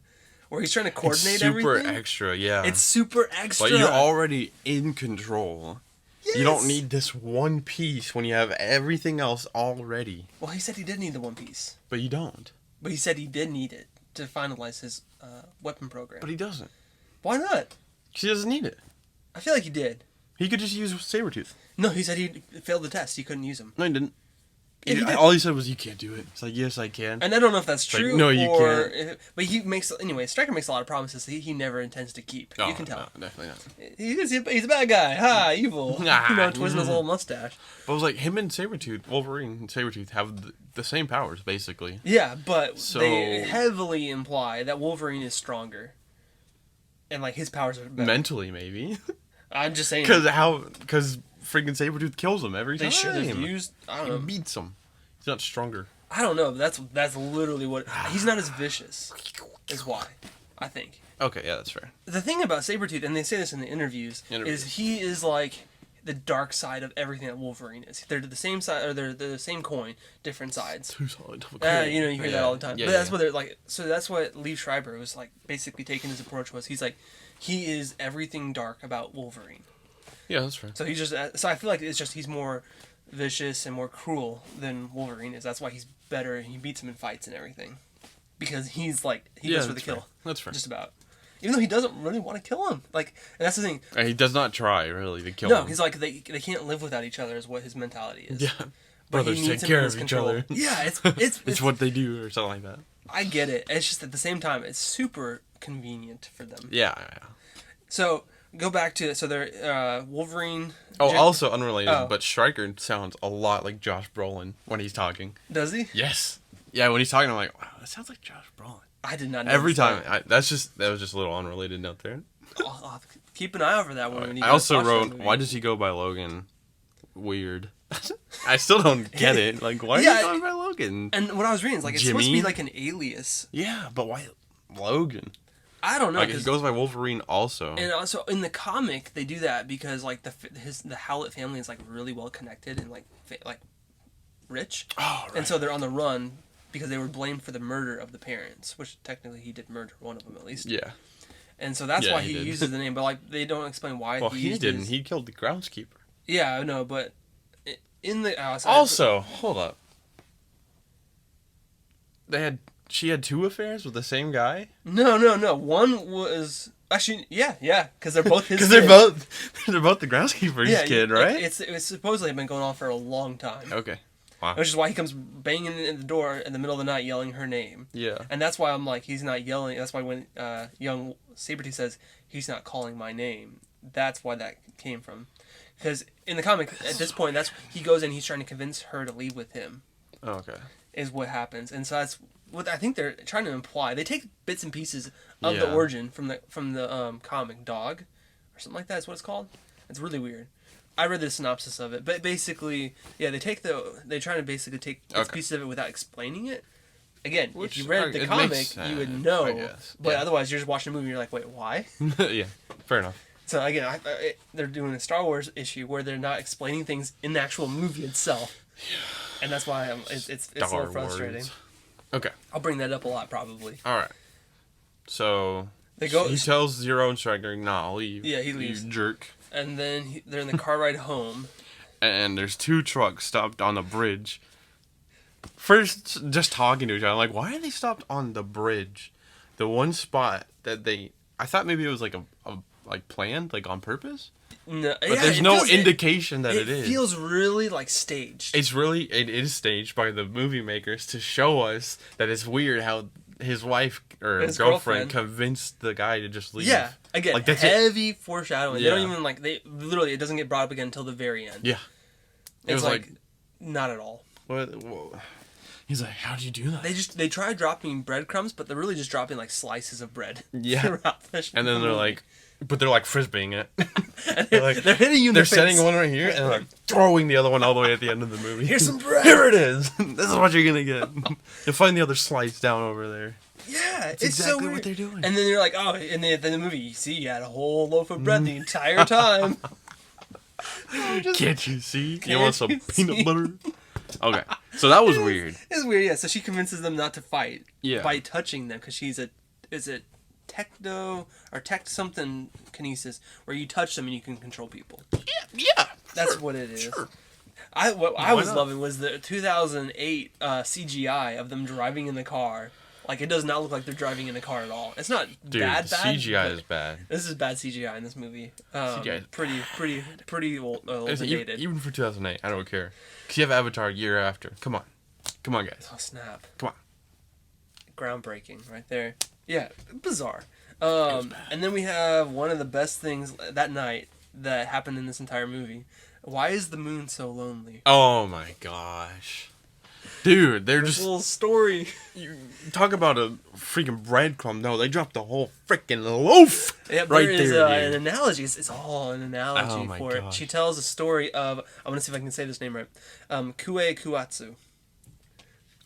where he's trying to coordinate everything. Super extra, yeah. It's super extra. But you're already in control. Yes. You don't need this one piece when you have everything else already. Well, he said he did need the one piece. But you don't. But he said he did need it to finalize his weapon program. But he doesn't. Why not? Because he doesn't need it. I feel like he did. He could just use Sabretooth. No, he said he failed the test. He couldn't use him. No, he didn't. Yeah, he did. All he said was, "You can't do it." It's like, yes, I can. And I don't know if that's true. Like, no, you can't. But he makes Stryker makes a lot of promises that he never intends to keep. Oh, you can tell. No, definitely not. He's a bad guy. Ha, evil. Twisting his little mustache. But it was like him and Sabretooth, Wolverine and Sabretooth have the same powers, basically. Yeah, but they heavily imply that Wolverine is stronger. And, like, his powers are better. Mentally, maybe. I'm just saying. Because freaking Sabretooth kills him every time. They should have used, I don't know. He beats him. He's not stronger. I don't know. That's literally what... He's not as vicious, is why, I think. Okay, yeah, that's fair. The thing about Sabretooth, and they say this in the interviews, is he is, like, the dark side of everything that Wolverine is. They're the same side, or they're the same coin, different sides. Two sides of a coin. You hear that all the time. Yeah, but that's what they're, like... So that's what Lee Schreiber was, like, basically taking his approach was. He's like, he is everything dark about Wolverine. Yeah, that's fair. So he's just... So I feel like it's just he's more vicious and more cruel than Wolverine is. That's why he's better. He beats him in fights and everything. Because he's like... He goes for the kill. Fair. That's fair. Just about. Even though he doesn't really want to kill him. Like, and that's the thing. And he does not try, really, to kill him. No, he's like, they can't live without each other is what his mentality is. Yeah. But brothers take care of each other. Yeah, it's it's what they do or something like that. I get it. It's just at the same time, it's super convenient for them. Yeah. So, go back to... So, they're... Wolverine... Also unrelated, but Stryker sounds a lot like Josh Brolin when he's talking. Does he? Yes. Yeah, when he's talking, I'm like, wow, that sounds like Josh Brolin. I did not know. Every time. That was just a little unrelated note there. I'll keep an eye over that one. When you I also wrote, why does he go by Logan? Weird. I still don't get it. Like, why are you going by Logan? And what I was reading is, like, it's supposed to be like an alias. Yeah, but why Logan? I don't know. Like, he goes by Wolverine also. And also, in the comic, they do that because, like, the Howlett family is, like, really well connected and, like rich. Oh, right. And so they're on the run because they were blamed for the murder of the parents, which technically he did murder one of them at least. Yeah. And so that's why he uses the name, but, like, they don't explain why. Well, he didn't. He killed the groundskeeper. Yeah, I know, but in the... also, hold up. She had two affairs with the same guy? No. One was... Actually, yeah, because they're both his Because they're both the groundskeeper's kid, right? It's supposedly been going on for a long time. Okay. Wow. Which is why he comes banging in the door in the middle of the night yelling her name. Yeah. And that's why I'm like, he's not yelling. That's why when young Sabretooth says, he's not calling my name, that's why that came from. Because in the comic, at this point, he goes in, he's trying to convince her to leave with him. Oh, okay. Is what happens. And so that's what I think they're trying to imply. They take bits and pieces of the origin from the comic Dog, or something like that is what it's called. It's really weird. I read the synopsis of it, but basically, they try to basically take pieces of it without explaining it. Again, if you read the comic, you would know. I guess. But otherwise, you're just watching a movie and you're like, wait, why? Yeah, fair enough. So again, they're doing a Star Wars issue where they're not explaining things in the actual movie itself. and that's why it's a little frustrating. Okay. I'll bring that up a lot probably. All right. So they go. He tells Zero and Striker, "Nah, I'll leave." Yeah, he leaves. You jerk. And then they're in the car ride home. And there's 2 trucks stopped on a bridge. First, just talking to each other, I'm like, why are they stopped on the bridge? The one spot that I thought maybe it was like a like planned, like on purpose. No, but there's no indication that it is. It feels really like staged. It is staged by the movie makers to show us that it's weird how his wife or his girlfriend convinced the guy to just leave. Yeah, again, like, that's heavy foreshadowing. Yeah. They don't even it doesn't get brought up again until the very end. Yeah, it's like not at all. What? Whoa. He's like, how do you do that? They try dropping breadcrumbs, but they're really just dropping like slices of bread. Yeah, and then they're like, but they're like frisbeeing it. And they're hitting you in the face. They're setting one right here and they're like throwing the other one all the way at the end of the movie. Here's some bread. Here it is. This is what you're gonna get. You'll find the other slice down over there. Yeah, it's exactly so weird. what they're doing. And then you're like, oh, in the movie, you see, you had a whole loaf of bread the entire time. Can't you see? You want some peanut butter? Okay, so that was weird. It's weird, yeah. So she convinces them not to fight by touching them because is it techno or tech something kinesis where you touch them and you can control people. Yeah. That's what it is. Sure. What I was loving was the 2008 CGI of them driving in the car. Like, it does not look like they're driving in the car at all. It's not bad. CGI is bad. This is bad CGI in this movie. CGI is pretty old dated. Even for 2008, I don't care. Because you have Avatar a year after. Come on, guys. Oh, snap. Come on. Groundbreaking right there. Yeah, bizarre. And then we have one of the best things that night that happened in this entire movie. Why is the moon so lonely? Oh my gosh. Dude, they're this just... little story. You talk about a freaking breadcrumb. No, they dropped the whole freaking loaf right there. There is an analogy. It's all an analogy for it. Gosh. She tells a story of... I'm going to see if I can say this name right. Kue Kuatsu.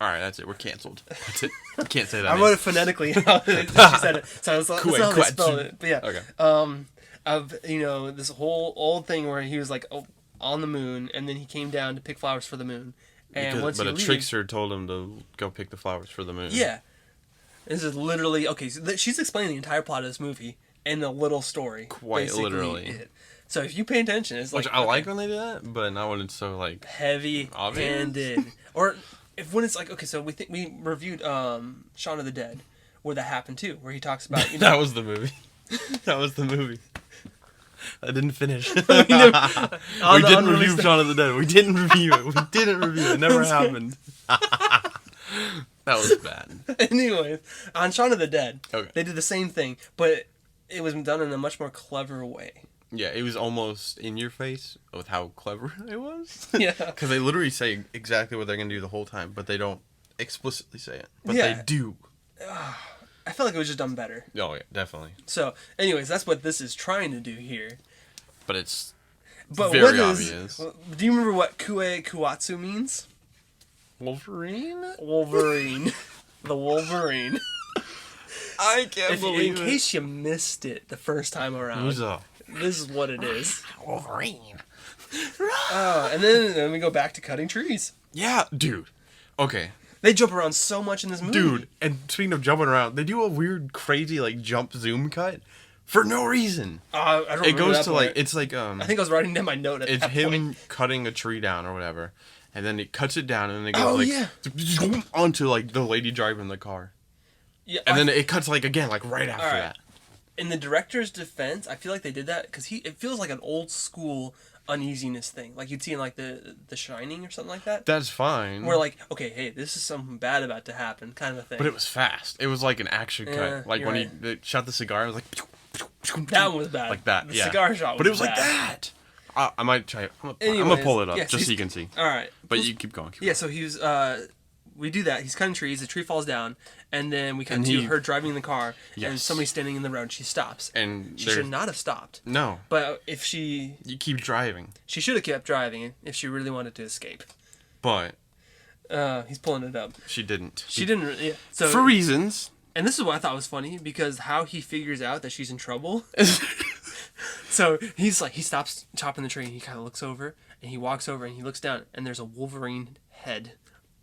Alright, that's it. We're canceled. That's it. You can't say that I wrote it phonetically. She said it. So that's how they spelled it. But yeah. Okay. Of, this whole old thing where he was like on the moon, and then he came down to pick flowers for the moon. And but a trickster told him to go pick the flowers for the moon. Yeah. This is literally... Okay, so she's explaining the entire plot of this movie in a little story. Quite literally. So if you pay attention, it's like... Which I like when they do that, but not when it's so, like... heavy-handed. Or when it's like... Okay, so we reviewed Shaun of the Dead, where that happened too, where he talks about... That was the movie. That was the movie. I didn't finish. We didn't review Shaun of the Dead. We didn't review it. It never happened. That was bad. Anyways, on Shaun of the Dead, okay, they did the same thing, but it was done in a much more clever way. Yeah, it was almost in your face with how clever it was. Yeah. Because they literally say exactly what they're going to do the whole time, but they don't explicitly say it. But they do. I feel like it was just done better. Oh, yeah, definitely. So, anyways, that's what this is trying to do here. But it's very obvious. Do you remember what Kue Kuatsu means? Wolverine? Wolverine. The Wolverine. I can't believe it. In case you missed it the first time around, this is what it is. Wolverine. And then we go back to cutting trees. Yeah, dude. Okay. They jump around so much in this movie. Dude, and speaking of jumping around, they do a weird, crazy, like, jump zoom cut for no reason. I don't remember. It goes to, point. like, it's like, I think I was writing down my note at that point. It's him cutting a tree down or whatever, and then it cuts it down, and then it goes, onto, like, the lady driving the car. Yeah. And then it cuts, like, again, like, right after that. In the director's defense, I feel like they did that because it feels like an old school uneasiness thing, like you'd see in like the Shining or something like that. That's fine. Where like, okay, hey, this is something bad about to happen, kind of a thing. But it was fast. It was like an action cut. Like when he shot the cigar, it was like that one was bad. Like that. The cigar shot was bad. But it was like that. I might try. I'm gonna pull it up just so you can see. All right. But you keep going. So he was. We do that. He's cutting trees. The tree falls down, and then we cut to her driving in the car, and somebody's standing in the road. She stops, and she should not have stopped. No. But you keep driving. She should have kept driving if she really wanted to escape. But he's pulling it up. She didn't. She didn't. Yeah. So for reasons. And this is what I thought was funny because how he figures out that she's in trouble. So he stops chopping the tree. And he kind of looks over, and he walks over, and he looks down, and there's a Wolverine head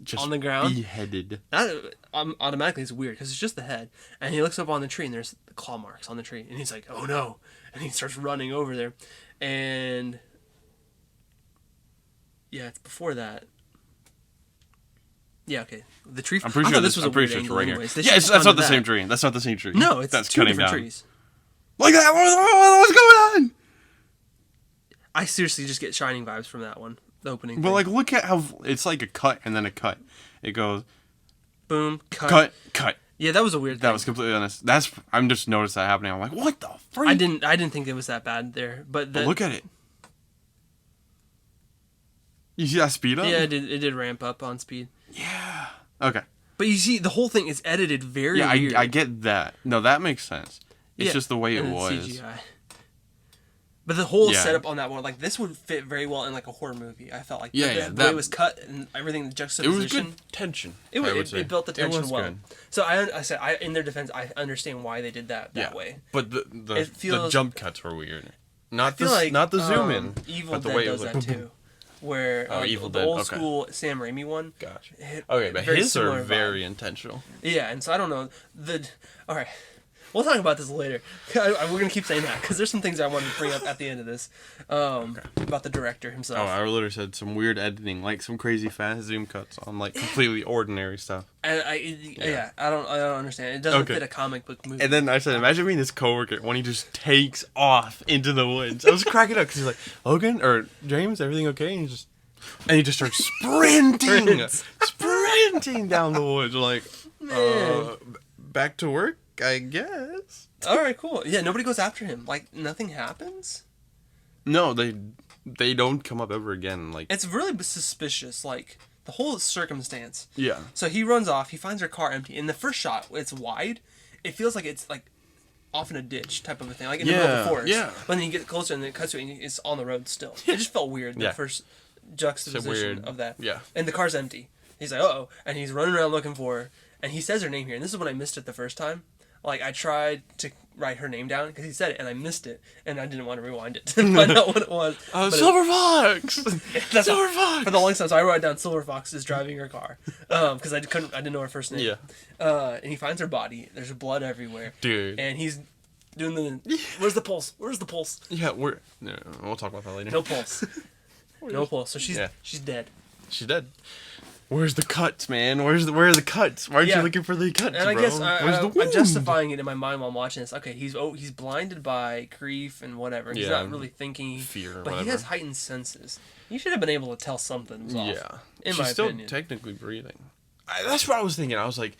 Just on the ground. beheaded. That automatically is weird because it's just the head. And he looks up on the tree and there's the claw marks on the tree. And he's like, oh no. And he starts running over there. And yeah, it's before that. Yeah, okay. The tree. I'm pretty sure this was a I'm pretty weird sure it's angle right anyways. here. Yeah, that's not the same tree. That's not the same tree. No, it's that's two cutting different down. trees. Like that. What's going on? I seriously just get Shining vibes from that one. The opening. But thing. like, look at how it's like a cut and then a cut. It goes boom, cut. cut. Yeah, that was a weird thing. That was completely honest. I'm just noticed that happening. I'm like, what the freak? I didn't think it was that bad there, but look at it. You see that speed up? Yeah, it did ramp up on speed. Yeah. Okay. But you see, the whole thing is edited very weird. I get that. No, that makes sense. It's just the way it was. CGI. But the whole setup on that one, like, this would fit very well in, like, a horror movie. I felt like the way it was cut and everything, the juxtaposition. It was good tension. It built the tension well. Good. So in their defense, I understand why they did that way. But the jump cuts were weird. Not the zoom in. Evil but the Dead way does it was that too. Where Evil the Dead, old school Sam Raimi one. Gotcha. Okay, but his are very intentional. Yeah, and so I don't know all right. We'll talk about this later. We're going to keep saying that because there's some things I wanted to bring up at the end of this about the director himself. Oh, I literally said some weird editing, like some crazy fast zoom cuts on like completely ordinary stuff. And I don't understand. It doesn't fit a comic book movie. And then I said, imagine being his coworker when he just takes off into the woods. I was cracking up because he's like, Logan or James, everything okay? And he just starts sprinting down the woods. Like, back to work. I guess. All right, cool. Yeah, nobody goes after him. Like nothing happens. No, they don't come up ever again. Like it's really suspicious. Like the whole circumstance. Yeah. So he runs off. He finds her car empty. In the first shot, it's wide. It feels like it's like off in a ditch type of a thing, like in the middle of the forest. Yeah. But then you get closer and then it cuts to it and it's on the road still. It just felt weird. The first juxtaposition of that. Yeah. And the car's empty. He's like, uh-oh, and he's running around looking for her. And he says her name here. And this is when I missed it the first time. Like, I tried to write her name down because he said it, and I missed it, and I didn't want to rewind it to find out what it was. Silver Fox! Silver Fox! For the longest time, so I wrote down Silver Fox is driving her car because I didn't know her first name. Yeah. And he finds her body. There's blood everywhere. Dude. And he's doing where's the pulse? Where's the pulse? Yeah, we'll talk about that later. No pulse. No pulse. So she's dead. She's dead. Where's the cuts, man? Where are the cuts? Why aren't you looking for the cuts, and I bro? guess Where's the wound? I'm justifying it in my mind while I'm watching this. Okay, he's blinded by grief and whatever. He's not really thinking. Fear, but whatever. he has heightened senses. You should have been able to tell something was off. Yeah. In She's my still opinion. technically breathing. That's what I was thinking. I was like,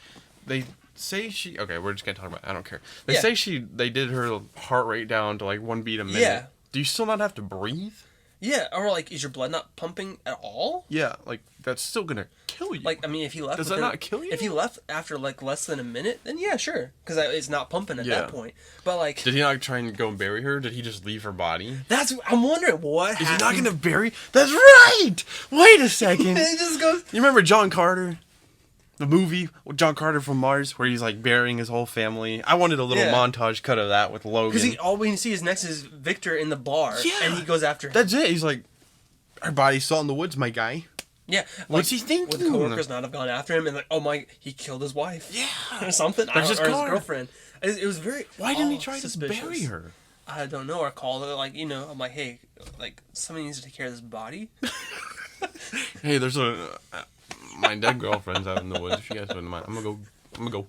they say she... Okay, we're just going to talk about it. I don't care. They say they did her heart rate down to like 1 beat a minute. Yeah. Do you still not have to breathe? Yeah, or like, is your blood not pumping at all? Yeah, like, that's still gonna kill you. Like, I mean, if he left... Does that not kill you? If he left after, like, less than a minute, then yeah, sure. Because it's not pumping at that point. But, like... Did he not try and go and bury her? Did he just leave her body? I'm wondering what happened. Is he not gonna bury... That's right! Wait a second! It just goes... You remember John Carter? The movie with John Carter from Mars, where he's like burying his whole family. I wanted a little montage cut of that with Logan. Because all we can see is next is Victor in the bar, and he goes after him. That's it. He's like, our body's still in the woods, my guy. Yeah. What's he thinking? Would the coworkers not have gone after him and like, oh my, he killed his wife? Yeah. Or something? That's his or his girlfriend. It was very Why didn't he try suspicious. to bury her? I don't know. Or call her, like, I'm like, hey, like, somebody needs to take care of this body. Hey, there's my dead girlfriend's out in the woods. If you guys wouldn't mind, I'm gonna go.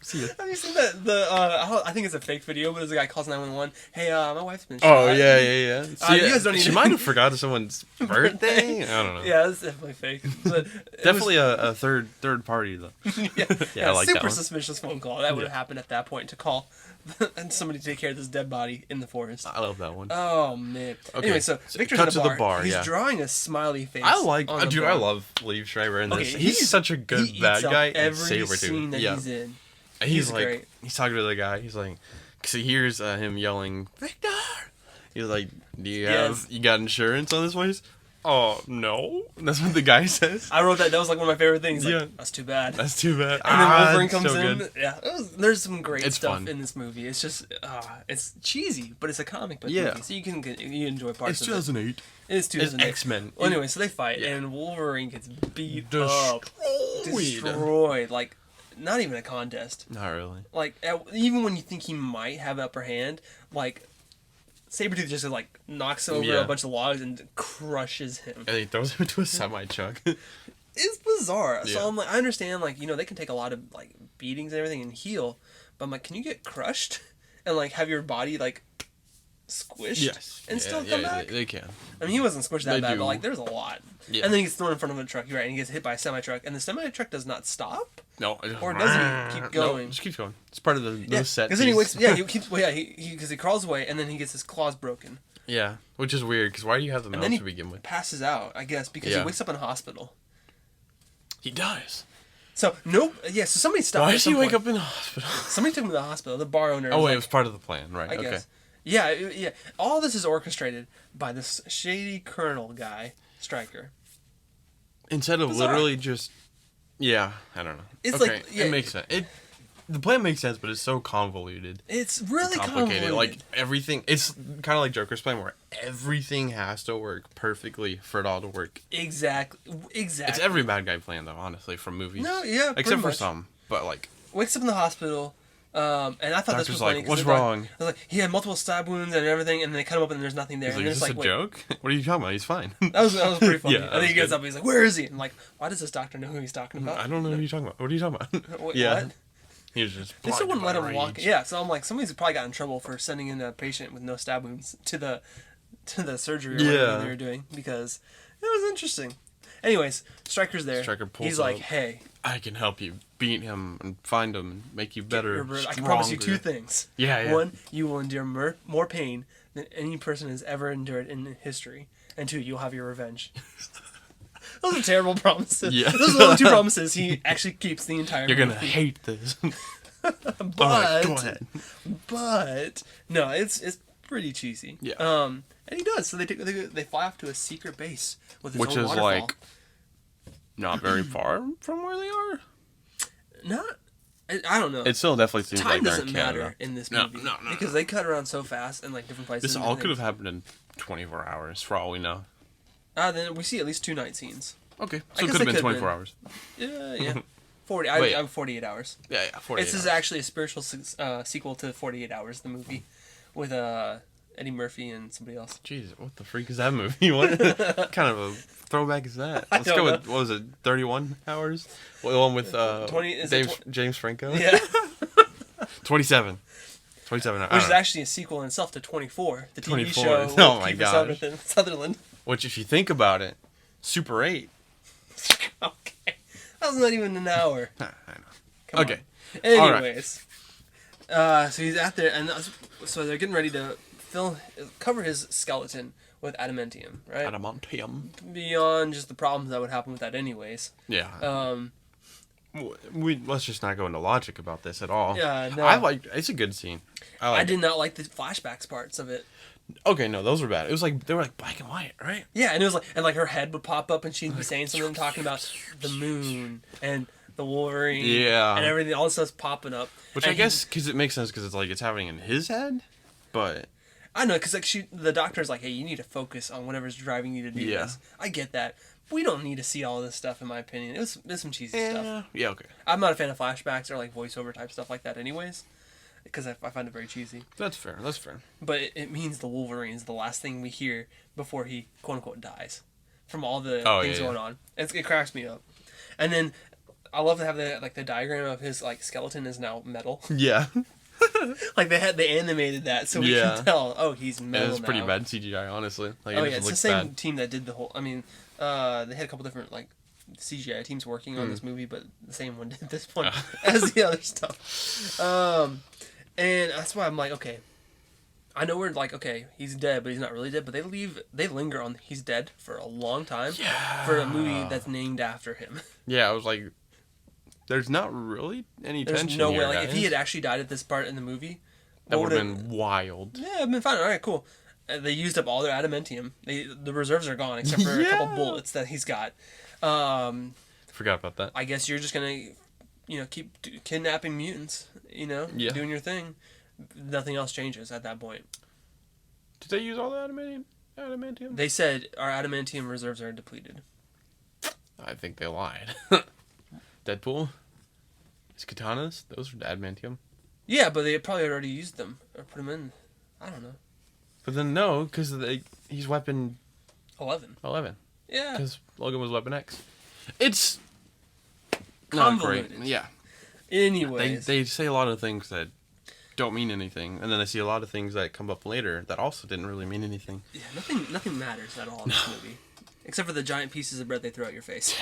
See ya. Have you seen I think it's a fake video, but it's a guy calls 911. Hey, my wife's been shot. Oh, yeah. See, you guys don't she might have forgotten someone's birthday. I don't know. Yeah, it's definitely fake. But definitely a third party, though. yeah, I like super that one. suspicious phone call. That would have happened at that point to call and somebody to take care of this dead body in the forest. I love that one. Oh, man. Okay, Anyway, so Victor's cut at to the bar. He's drawing a smiley face. I bar. love Liev Schreiber in this. Okay, he's such a good he bad eats up guy. Every scene that he's in. He's like, great. he's talking to the guy. He's like, because he hears him yelling, Victor. He's like, you got insurance on this place? oh, no. That's what the guy says. I wrote that. That was like one of my favorite things. Like, Yeah. that's too bad. That's too bad. And then Wolverine comes so in. good. Yeah, there's some great It's stuff fun. in this movie. It's just, it's cheesy, but it's a comic book Yeah. movie, so you enjoy parts It's of it. 2008. It's 2008. X-Men. Well, anyway, so they fight, Yeah. and Wolverine gets beat up, Destroyed. destroyed. Like, not even a contest. Not really. Like, even when you think he might have the upper hand, like, Sabretooth just like knocks over Yeah. a bunch of logs and crushes him. And he throws him into a semi-truck. It's bizarre. Yeah. So I'm like, I understand, like, they can take a lot of like beatings and everything and heal, but I'm like, can you get crushed and like have your body like squished Yes. and Yeah, still yeah, come back? They can. I mean, he wasn't squished that They bad, do. but like, there's a lot. Yeah. And then he gets thrown in front of a truck. You're right, and he gets hit by a semi truck, and the semi truck does not stop. No. Or does he keep going? No, just keep going. It's part of the Yeah, set. because then he piece. wakes. Yeah, he keeps. Well, yeah, because he crawls away, and then he gets his claws broken, Yeah, which is weird, because why do you have the and mouth then he to begin with? passes out. I guess because he Yeah. wakes up in a hospital. He does. So nope. Yeah. So somebody stopped. Why at does he some wake point. up in the hospital? Somebody took him to the hospital. The bar owner. Oh, was wait, like, it was part of the plan, right? I okay. guess. Yeah, yeah. All this is orchestrated by this shady colonel guy, Stryker. Instead of Bizarre. literally just, yeah, I don't know. It's okay, like- yeah. it makes sense. The plan makes sense, but it's so convoluted. It's really Complicated. complicated. Like everything, it's kind of like Joker's plan, where everything has to work perfectly for it all to work. Exactly. It's every bad guy plan, though. Honestly, from movies. No, yeah, except pretty for much. some, but like Wakes up in the hospital, and I thought this Doctor's was like, funny. 'cause "What's the doc- wrong?" I was like, he had multiple stab wounds and everything, and they cut him up and there's nothing there. he's And like, then "Is it's this like, a wait, joke? What are you talking about? He's fine." that was pretty funny. Yeah, that and then he was gets good. up and he's like, where is he? And I'm like, why does this doctor know who he's talking about? I don't know what you're talking about. What are you talking about? Wait, yeah, what? he was just. They still wouldn't let blinded him by walk. rage. Yeah, so I'm like, somebody's probably got in trouble for sending in a patient with no stab wounds to the surgery or whatever Yeah. they were doing, because it was interesting. Anyways, Stryker's there. Stryker pulls He's like, up. hey, I can help you beat him and find him and make you better. I can promise you two stronger." things. Yeah, yeah. One, you will endure more pain than any person has ever endured in history. And two, you'll have your revenge. Those are terrible promises. Yeah. Those are the only two promises he actually keeps the entire You're gonna movie. hate this. But, Alright, go ahead. but, no, it's pretty cheesy. Yeah. And he does. So they fly off to a secret base with his Which own is waterfall. like not very far from where they are. Not, I don't know. It still definitely seems Time like they're doesn't in matter Canada. in this No, movie no, because they cut around so fast and like different places. This and all different could have things. happened in 24 hours, for all we know. Then we see at least 2 night scenes. Okay, I so it guess could have they been could've 24 been. hours. Yeah. 40. Wait. I'm 48 hours. Yeah, 48 This is hours. actually a spiritual sequel to 48 Hours, the movie, with Eddie Murphy and somebody else. Jeez, what the freak is that movie? What kind of a throwback is that? I Let's don't go know. with, what was it, 31 hours? Well, the one with 20 is it James Franco? Yeah, 27. 27 hours. which is actually a sequel in itself to 24, the TV 24. show with Oh my Kiefer gosh. Sutherland. Which, if you think about it, Super 8. Okay, that was not even an hour. I know. Come Okay. on. Anyways, so he's out there, and so they're getting ready to cover his skeleton with adamantium, right? Adamantium. Beyond just the problems that would happen with that, anyways. Yeah. Let's just not go into logic about this at all. Yeah, no. It's a good scene. I did not like the flashbacks parts of it. Okay, no, those were bad. It was like, they were like black and white, right? Yeah, and it was like her head would pop up and she'd be saying something talking about the moon and the Wolverine. Yeah. And everything, all this stuff's popping up. Which And I guess, because it makes sense, because it's like, it's happening in his head, but... I know, because like the doctor's like, hey, you need to focus on whatever's driving you to do Yeah. this. I get that. We don't need to see all this stuff, in my opinion. There's some cheesy stuff. Yeah, okay. I'm not a fan of flashbacks or like voiceover type stuff like that anyways, because I find it very cheesy. That's fair. But it means the Wolverine is the last thing we hear before he quote unquote dies, from all the things going on. It cracks me up. And then I love to have the diagram of his like skeleton is now metal. Yeah. Like they animated that so we Yeah. can tell. Oh, he's metal And it's pretty now. bad CGI, honestly. Like, Oh it yeah, just it's the looks same bad. team that did the whole. I mean, they had a couple different like CGI teams working on this movie, but the same one did this one as the other stuff. And that's why I'm like, okay, I know we're like, okay, he's dead, but he's not really dead. But they linger on he's dead for a long time for a movie that's named after him. Yeah, I was like, there's not really any There's tension no here, way. Like guys. if he had actually died at this part in the movie, that what would have been wild. Yeah, I've been fine. All right, cool. They used up all their adamantium. The reserves are gone except for a couple bullets that he's got. Forgot about that. I guess you're just gonna, keep kidnapping mutants. Doing your thing. Nothing else changes at that point. Did they use all the adamantium? They said our adamantium reserves are depleted. I think they lied. Deadpool? His katanas? Those are adamantium. Yeah, but they probably already used them or put them in. I don't know. But then no, because he's weapon 11. Yeah. Because Logan was weapon X. It's convoluted. Not great. Yeah. Anyways. They say a lot of things that don't mean anything, and then I see a lot of things that come up later that also didn't really mean anything. Yeah, nothing matters at all in this movie. Except for the giant pieces of bread they throw at your face.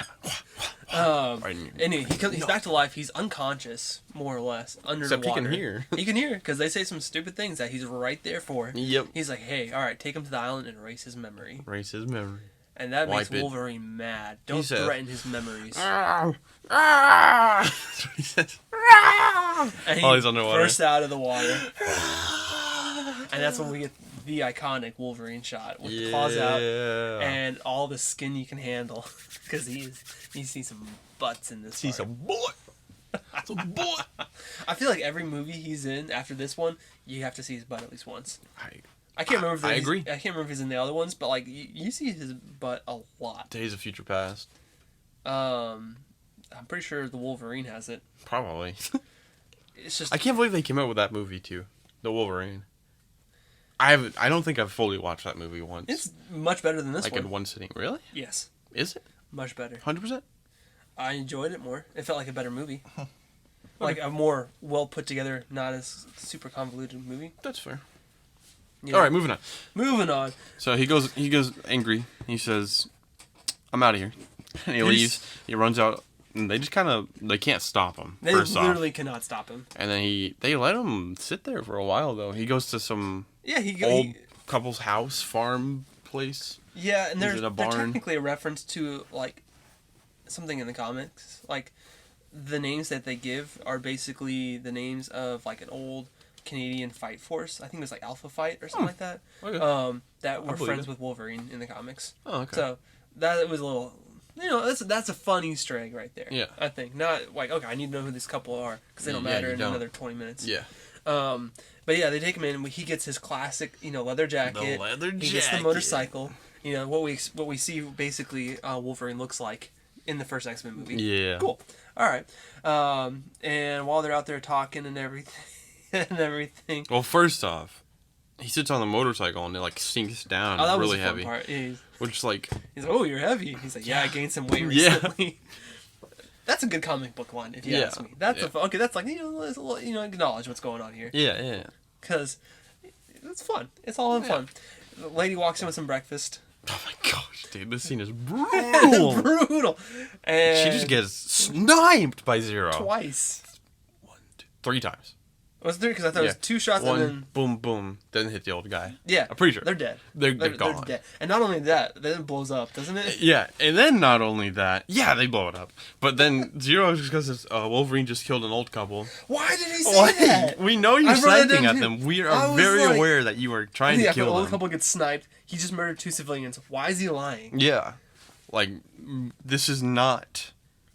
Anyway, he's back to life. He's unconscious, more or less, under the water. Except he can hear. He can hear, because they say some stupid things that he's right there for. Yep. He's like, hey, all right, take him to the island and erase his memory. And that makes Wolverine mad. Don't threaten his memories. That's what he says. And While he's underwater. Bursts out of the water. And that's when we get the iconic Wolverine shot with the claws out and all the skin you can handle, because you see some butts in this. See some boy. Some boy. I feel like every movie he's in after this one, you have to see his butt at least once. I can't remember. I agree. I can't remember if he's in the other ones, but like you see his butt a lot. Days of Future Past. I'm pretty sure the Wolverine has it. Probably. It's just I can't believe they came out with that movie too, the Wolverine. I don't think I've fully watched that movie once. It's much better than this one. Like in one sitting. Really? Yes. Is it? Much better. 100%? I enjoyed it more. It felt like a better movie. Like a more well put together, not as super convoluted movie. That's fair. All right, moving on. So he goes angry. He says, "I'm out of here." And he leaves. He runs out. And they just they can't stop him. They literally cannot stop him. And then they let him sit there for a while though. He goes to some old couple's house, farm place. Yeah, and there's technically a reference to like something in the comics. Like the names that they give are basically the names of like an old Canadian fight force. I think it was like Alpha Fight or something like that. Okay. That were friends with Wolverine in the comics. Oh, okay. So that was a little. That's a fun Easter egg right there. Yeah. I think. Not like, okay, I need to know who this couple are, because they don't matter in another 20 minutes. Yeah. But yeah, they take him in, and he gets his classic, leather jacket. He gets the motorcycle. What we see basically Wolverine looks like in the first X-Men movie. Yeah. Cool. All right. And while they're out there talking and everything. Well, first off, he sits on the motorcycle and it like sinks down that really was a fun heavy. Part. Yeah, which like he's like, oh, you're heavy. He's like, yeah, I gained some weight recently. That's a good comic book line, if you ask me. That's okay. That's like acknowledge what's going on here. Yeah. Because it's fun. It's all in fun. The lady walks in with some breakfast. Oh my gosh, dude, this scene is brutal. Brutal. And she just gets sniped by Zero twice. 1, 2, 3 times. Was it 3? Because I thought it was 2 shots One, and then boom, boom, then hit the old guy. Yeah, I'm pretty sure they're dead. They're gone. They're dead. And not only that, then it blows up, doesn't it? Yeah, and then not only that, they blow it up. But then Zero, because Wolverine just killed an old couple. Why did he say that? We know you're sniping at them. We are very aware that you are trying to kill them. The old couple gets sniped. He just murdered 2 civilians. Why is he lying? Yeah, like this is not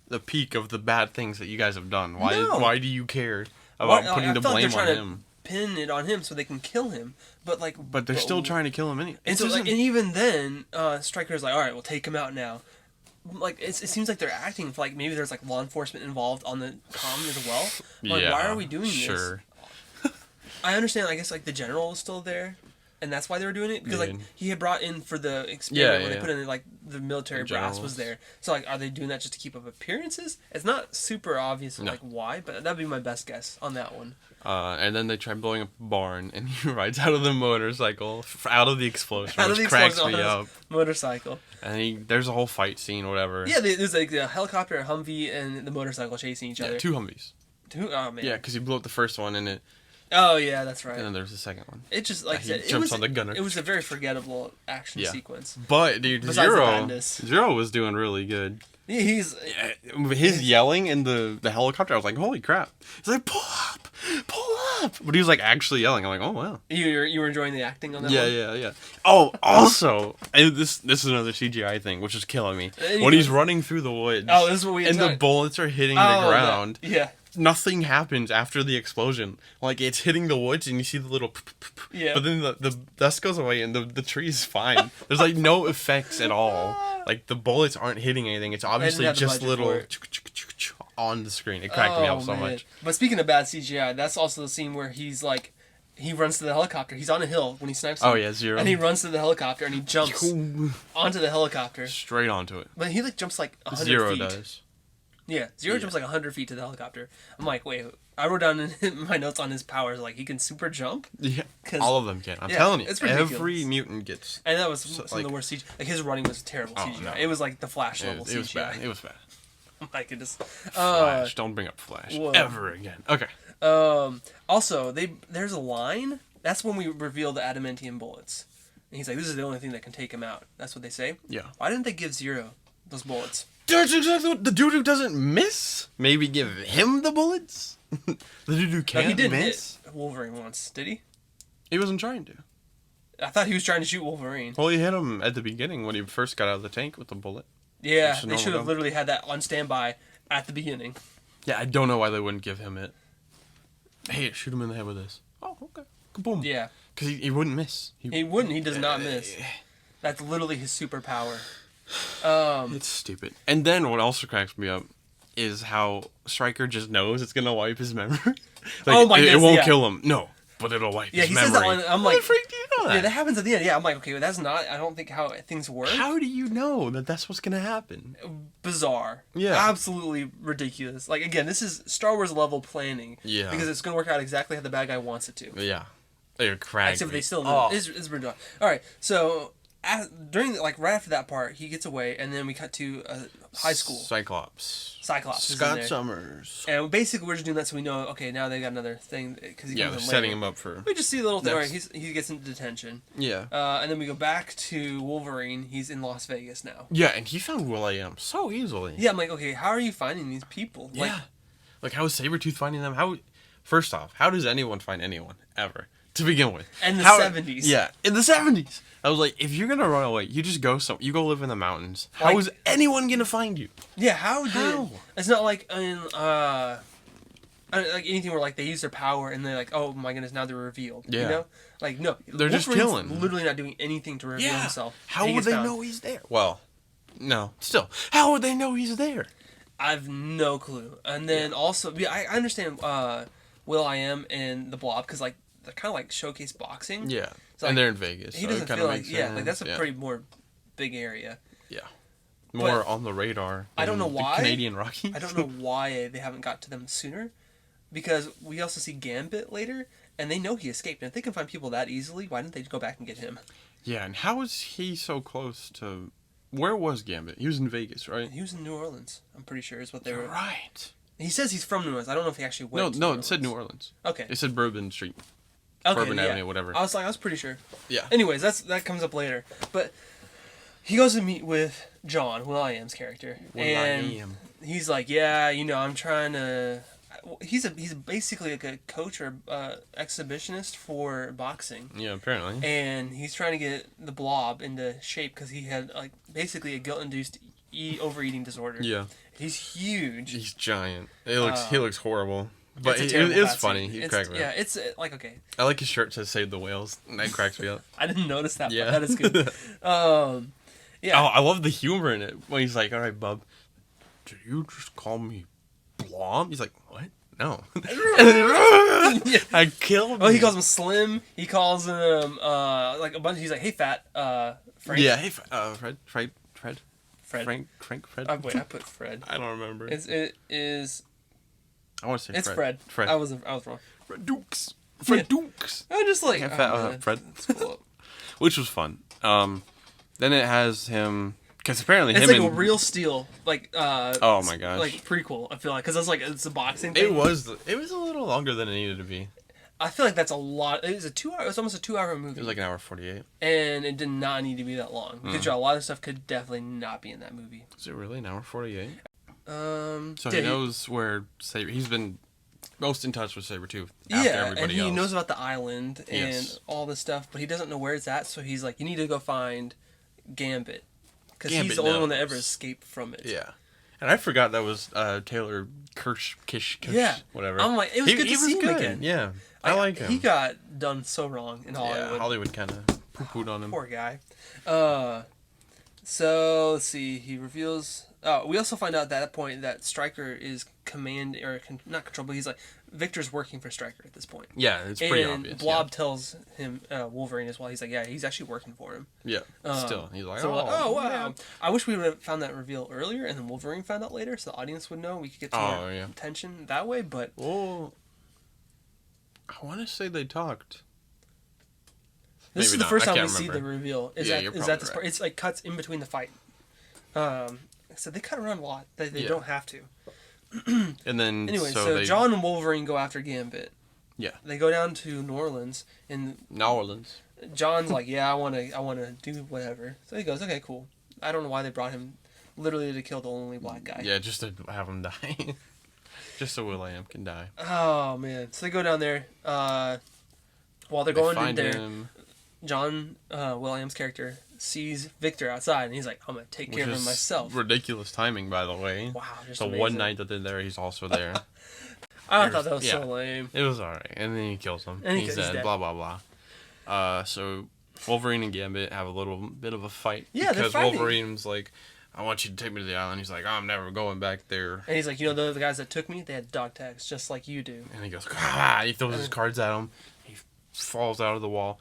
the peak of the bad things that you guys have done. Why do you care about putting the blame on him? Pin it on him so they can kill him, but they're still trying to kill him anyway. And so and even then, Stryker's like, all right, we'll take him out now. Like it seems like they're acting like maybe there's like law enforcement involved on the comm as well. Like, why are we doing this? I understand. I guess like the general is still there, and that's why they were doing it, because like he had brought in for the experiment when they put in like the military brass was there. So like, are they doing that just to keep up appearances? It's not super obvious like why, but that'd be my best guess on that one. And then they try blowing up a barn, and he rides out of the motorcycle, out of the explosion, which cracks me up. Motorcycle. And there's a whole fight scene, whatever. Yeah, there's like a helicopter, a Humvee, and the motorcycle chasing each other. 2 Humvees. 2? Oh, man. Yeah, because he blew up the first one, and it... Oh, yeah, that's right. And then there's the second one. It just, like I said, jumps on the gunner. It was a very forgettable action sequence. But, dude, Zero was doing really good. His yelling in the helicopter, I was like, holy crap. He's like, pull up! up!" But he was like actually yelling. I'm like, "Oh wow." You were enjoying the acting on that Yeah, one? yeah. Oh, also, and this is another CGI thing, which is killing me. When he's running through the woods, Oh, this is what we and the bullets are hitting the ground. Yeah. Nothing happens after the explosion. Like, it's hitting the woods, and you see the little... Yeah. But then the dust goes away, and the tree's fine. There's, like, no effects at all. Like, the bullets aren't hitting anything. It's obviously just little... on the screen. It cracked me up so much. But speaking of bad CGI, that's also the scene where he's, like... He runs to the helicopter. He's on a hill when he snipes him. Oh, yeah, Zero. And he runs to the helicopter, and he jumps onto the helicopter. Straight onto it. But he, like, jumps, like, 100 feet. Zero does. Yeah, Zero jumps like 100 feet to the helicopter. I'm like, wait, I wrote down in my notes on his powers, like, he can super jump? Yeah, all of them can. I'm telling you, it's ridiculous. Every mutant gets... And that was some of the worst CGI. Like, his running was terrible CGI. No. It was like the Flash level CGI. It was bad. It was bad. Oh my goodness. Flash, don't bring up Flash ever again. Okay. Also, there's a line. That's when we reveal the adamantium bullets. And he's like, this is the only thing that can take him out. That's what they say? Yeah. Why didn't they give Zero those bullets? That's exactly what the dude who doesn't miss. Maybe give him the bullets. The dude who can't he didn't miss. hit Wolverine once, did he? He wasn't trying to. I thought he was trying to shoot Wolverine. Well, he hit him at the beginning when he first got out of the tank with the bullet. Yeah, they should have literally had that on standby at the beginning. Yeah, I don't know why they wouldn't give him it. Hey, shoot him in the head with this. Oh, okay. Kaboom. Yeah. Because he wouldn't miss. He wouldn't. He does not miss. That's literally his superpower. It's stupid. And then what also cracks me up is how Stryker just knows it's gonna wipe his memory. Like, oh my goodness, it won't kill him. No, but it'll wipe his memory. Yeah, he says that one. I'm like, freak do you know that? Yeah, that happens at the end. Yeah, I'm like, okay, well, that's not. I don't think how things work. How do you know that that's what's gonna happen? Bizarre. Yeah. Absolutely ridiculous. Like, again, this is Star Wars level planning. Yeah. Because it's gonna work out exactly how the bad guy wants it to. Yeah. They're cracked. Except they still know. It's bizarre. All right, so right after that part, he gets away, and then we cut to high school. Cyclops. Scott Summers. And basically, we're just doing that so we know. Okay, now they got another thing because they're setting him up for. We just see a little thing. Right, he gets into detention. Yeah. And then we go back to Wolverine. He's in Las Vegas now. Yeah, and he found Will.i.am so easily. Yeah, I'm like, okay, how are you finding these people? Yeah. Like how is Sabretooth finding them? First off, how does anyone find anyone ever? To begin with. In the 70s. Yeah, in the 70s. I was like, if you're going to run away, you just go you go live in the mountains. How is anyone going to find you? Yeah, how? It's not like in like anything where like they use their power and they're like, oh my goodness, now they're revealed. Yeah. You know? Like, no. They're just killing. Literally not doing anything to reveal himself. How would they know he's there? Well, no. Still, how would they know he's there? I've no clue. And then also, I understand Will.i.am and the Blob because like they're kind of like showcase boxing. Yeah. So, and they're in Vegas. He doesn't feel like like that's a pretty more big area. Yeah. More on the radar. I don't know why. Canadian Rockies. I don't know why they haven't got to them sooner, because we also see Gambit later, and they know he escaped. And if they can find people that easily, why didn't they go back and get him? Yeah, and how is he so close to? Where was Gambit? He was in Vegas, right? He was in New Orleans. I'm pretty sure is what they were. Right. He says he's from New Orleans. I don't know if he actually went. No, it said New Orleans. Okay. It said Bourbon Street. Okay, Bourbon Avenue, whatever. I was pretty sure. Yeah. Anyways, that comes up later. But he goes to meet with John, Will.i.am's character, and he's like, "Yeah, I'm trying to." He's basically like a coach or exhibitionist for boxing. Yeah, apparently. And he's trying to get the Blob into shape because he had like basically a guilt-induced overeating disorder. Yeah. He's huge. He's giant. He looks horrible. But it was funny. He cracked me up. Yeah, it's like, okay. I like his shirt says "Save the Whales." And that cracks me up. I didn't notice that. Yeah. But that is good. Yeah. Oh, I love the humor in it. When he's like, "All right, bub, did you just call me Blom?" He's like, "What? No." I killed him. Oh, he calls him Slim. He calls him like a bunch. He's like, "Hey, fat Frank." Yeah, hey, Fred. Frank, Fred. Wait, I put Fred. I don't remember. It is. I want to say it's Fred. Fred. I was wrong. Fred Dukes. Fred Dukes. I'm just like Fred. Which was fun. Then it has him because apparently it's like a Real Steel oh my gosh, like prequel. I feel like because it's a boxing thing. It was a little longer than it needed to be. I feel like that's a lot. It was It was almost a 2-hour movie. It was like an hour 48, and it did not need to be that long because a lot of stuff could definitely not be in that movie. Is it really an hour 48? So he knows where he's been most in touch with Sabretooth after Yeah, everybody and he else. knows about the island and Yes. all this stuff, but he doesn't know where it's at, so he's like, you need to go find Gambit. Because he's Gambit the only one that knows. ever escaped from it. Yeah. And I forgot that was Taylor Kish, Yeah. whatever. I'm like, it was good to see him again. Yeah. I like him. He got done so wrong in Hollywood. Yeah, Hollywood kind of poo-pooed on him. Poor guy. So, let's see. He reveals... Oh, we also find out at that point that Stryker is not control, but he's like... Victor's working for Stryker at this point. Yeah, it's pretty and obvious. Blob tells him, Wolverine as well, he's like, yeah, he's actually working for him. Yeah, still. He's like, So we're like, oh, wow. yeah. I wish we would have found that reveal earlier, and then Wolverine found out later, so the audience would know. We could get some more attention that way, but... Well, I want to say they talked. This Maybe is the not. first I time we can't see remember. the reveal. You're Is that probably this right. part? It's like cuts in between the fight. So they cut around a lot. They don't have to. And then Anyway, so John and Wolverine go after Gambit. Yeah. They go down to New Orleans, and New Orleans. John's like, "Yeah, I want to do whatever." So he goes, "Okay, cool." I don't know why they brought him, literally to kill the only black guy. Yeah, just to have him die. Just so Will.i.am can die. Oh man! So they go down there. While they're going in find there, him, John, Will.i.am's character, sees Victor outside, and he's like, "I'm gonna take care of him myself." Ridiculous timing, by the way. Wow, just So amazing. one night that they're there, he's also there. I thought that was so lame. It was alright. And then he kills him. And he's dead. Blah, blah, blah. So Wolverine and Gambit have a little bit of a fight. Yeah, they're because fighting. Wolverine's like, I want you to take me to the island. He's like, I'm never going back there. And he's like, you know, the guys that took me, they had dog tags, just like you do. And he goes, ah! He throws his cards at him. He falls out of the wall.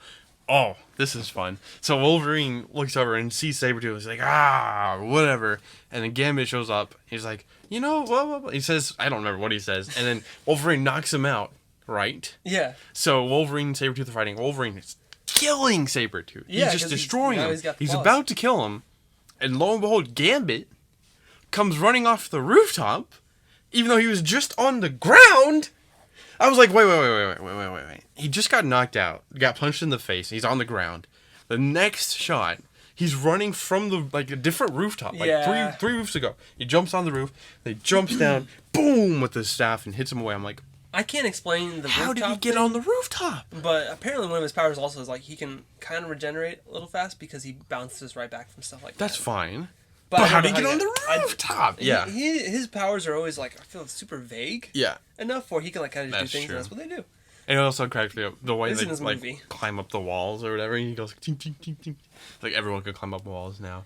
Oh, this is fun. So Wolverine looks over and sees Sabretooth. He's like, whatever. And then Gambit shows up. He's like, you know, blah, blah, blah. He says, I don't remember what he says. And then Wolverine knocks him out, right? Yeah. So Wolverine and Sabretooth are fighting. Wolverine is killing Sabretooth. Yeah, he's just destroying him. He's claws. about to kill him. And lo and behold, Gambit comes running off the rooftop, even though he was just on the ground. I was like, wait. He just got knocked out, got punched in the face. He's on the ground. The next shot, he's running from a different rooftop, like three roofs ago. He jumps on the roof, he jumps down, boom, with his staff and hits him away. I'm like, I can't explain the how rooftop did he get thing, on the rooftop? But apparently one of his powers also is like he can kind of regenerate a little fast because he bounces right back from stuff like that. That's fine. But But how did he get on the rooftop? Yeah. His powers are always like, I feel super vague. Yeah. Enough where he can like kind of just do That's things, true. and that's what they do. And it also cracked me up the way This they in this like movie. climb up the walls or whatever. And he goes ting, ting, ting, ting. Like everyone can climb up walls now.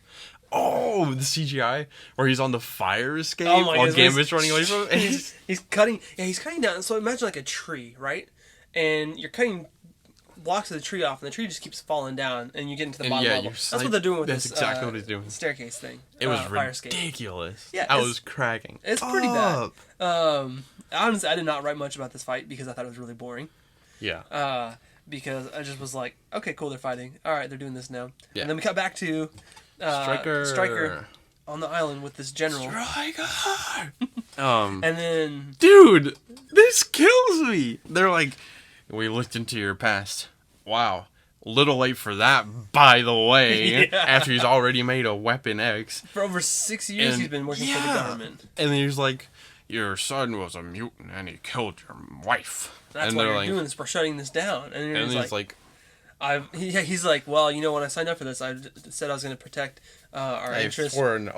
Oh, the CGI where he's on the fire escape Oh my while goodness. Gambit's running away from him. He's cutting. Yeah, he's cutting down. So imagine like a tree, right? And you're cutting blocks of the tree off, and the tree just keeps falling down, and you get into the And bottom yeah, level. you're That's like- what they're doing with that's this. exactly what he's doing. Staircase thing. It was fire escape. ridiculous. Yeah, I it's- was cracking. It's pretty up. bad. Honestly, I did not write much about this fight because I thought it was really boring. Yeah. Because I just was like, okay, cool, they're fighting. All right, they're doing this now. Yeah. And then we cut back to Stryker on the island with this general. Stryker. And then Dude, this kills me. They're like, we looked into your past. Wow. Little late for that, by the way. Yeah. After he's already made a Weapon X. for over 6 years And- he's been working for the government. And then he's like, your son was a mutant and he killed your wife. That's and why they're you're like, doing this. We're shutting this down. And, and he's he's like, like, he's like, well, you know, when I signed up for this, I said I was going to protect our hey, interests, foreign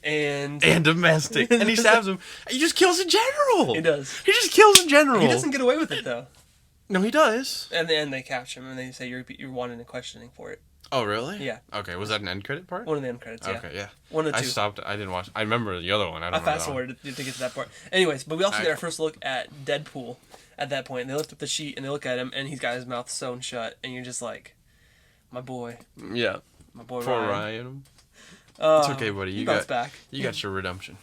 and domestic. And he stabs him. He just kills a general. He does. He just kills a general. He doesn't get away with it though. No, he does. And then they capture him and they say you're wanted in questioning for it. Oh, really? Yeah. Okay, was that an end credit part? One of the end credits. Yeah. Okay, yeah. One of the I two. stopped. I didn't watch. I remember the other one. I don't I remember fast that one. forwarded to get to that part. Anyways, but we also get our Alright. first look at Deadpool at that point. And they lift up the sheet and they look at him and he's got his mouth sewn shut and you're just like, my boy, Yeah. my boy Poor Ryan. Ryan. It's okay, buddy. He You bounced got back. you got your redemption.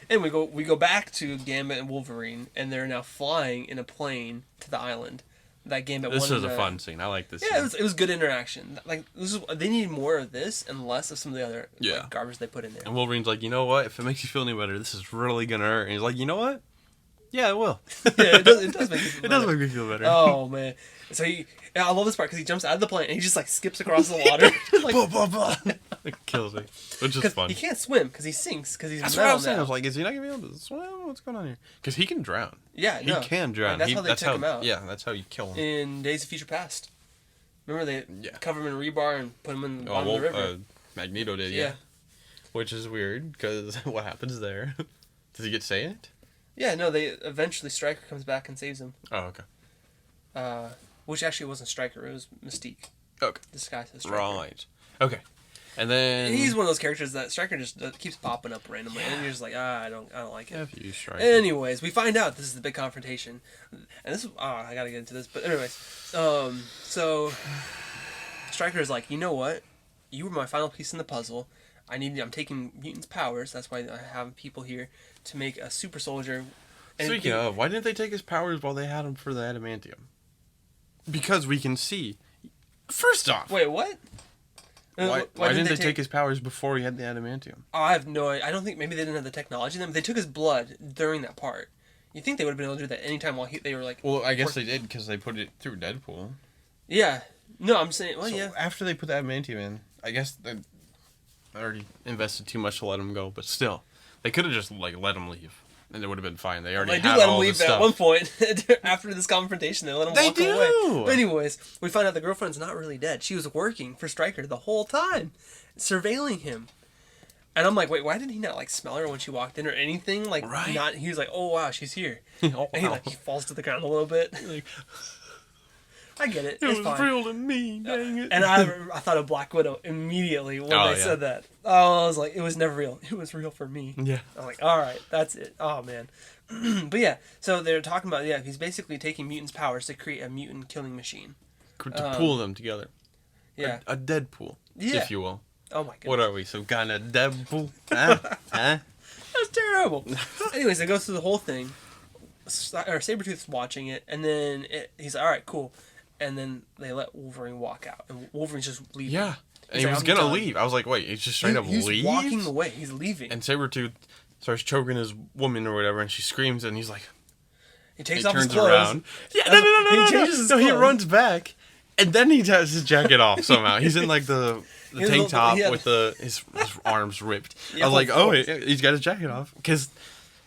And we go back to Gambit and Wolverine and they're now flying in a plane to the island. That Gambit This wanted was a to- fun scene. I like this. Yeah, scene. it was good interaction. Like they need more of this and less of some of the other Yeah. garbage they put in there. And Wolverine's like, you know what? If it makes you feel any better, this is really gonna hurt. And he's like, you know what? Yeah, it will. Yeah, it does. It does make me feel It does better. make me feel better. Oh man! So yeah, I love this part because he jumps out of the plane and he just like skips across the water. Like, Blah, blah, blah. It kills me. Which is fun. he can't swim because he sinks because he's That's metal what I was saying. I now. was like, is he not gonna be able to swim? What's going on here? Because he can drown. Yeah, He no. can drown. That's how they took him out. Yeah, that's how you kill him. In Days of Future Past. Remember they cover him in rebar and put him in the bottom of the river. Magneto did, Yeah. Which is weird because what happens there? Does he get saved? Yeah, no. They eventually Stryker comes back and saves him. Oh, okay. Which actually wasn't Stryker. It was Mystique. Okay. Disguised as Stryker. Right. Okay. And then He's one of those characters that Stryker just keeps popping up randomly, and you're just like, I don't like it. F you, Stryker. Anyways, we find out this is the big confrontation, and this is I gotta get into this, but anyways, so Stryker is like, you know what, you were my final piece in the puzzle. I'm taking mutants' powers. That's why I have people here to make a super soldier. And Speaking of, why didn't they take his powers while they had him for the adamantium? Because we can see. First off, wait, what? Why didn't they take his powers before he had the adamantium? Oh, I have no idea. I don't think maybe they didn't have the technology in them. They took his blood during that part. You think they would have been able to do that anytime while they were like... Well, I guess they did because they put it through Deadpool. Yeah. No, I'm saying... Well, So yeah. after they put the adamantium in, I guess they already invested too much to let him go, but still. They could have just let him leave. And it would have been fine. They already They do had let him all leave the stuff. at one point. After this confrontation, they let him walk away. But anyways, we find out the girlfriend's not really dead. She was working for Stryker the whole time, surveilling him. And I'm like, wait, why did he not like smell her when she walked in or anything? Like, right? Not. He was like, oh wow, she's here. Oh, And wow. he falls to the ground a little bit. Like, I get it. it It's was fine. real to me, dang it. And I thought of Black Widow immediately when they said that. Oh, I was like, it was never real. It was real for me. Yeah. I'm like, all right, that's it. Oh man. But yeah, so they're talking about he's basically taking mutants' powers to create a mutant killing machine. To pull them together. Yeah. A Deadpool, if you will. Oh my goodness. What are we, some kind of Deadpool? Huh? That's terrible. Anyways, they go through the whole thing. Sabretooth's watching it, and then he's like, all right, cool. And then they let Wolverine walk out, and Wolverine's just leaving. Yeah. And He's he like, was "I'm gonna done." leave. I was like, wait, he's just straight up He's leaves? walking away. He's leaving. And Sabretooth starts choking his woman or whatever, and she screams, and he's like, he takes he off his turns clothes. around. Yeah, no. He changes his No, he clothes. runs back, and then he has his jacket off somehow. He's in like the tank top with his arms ripped. Yeah, I was like, of oh, course. he's got his jacket off. Because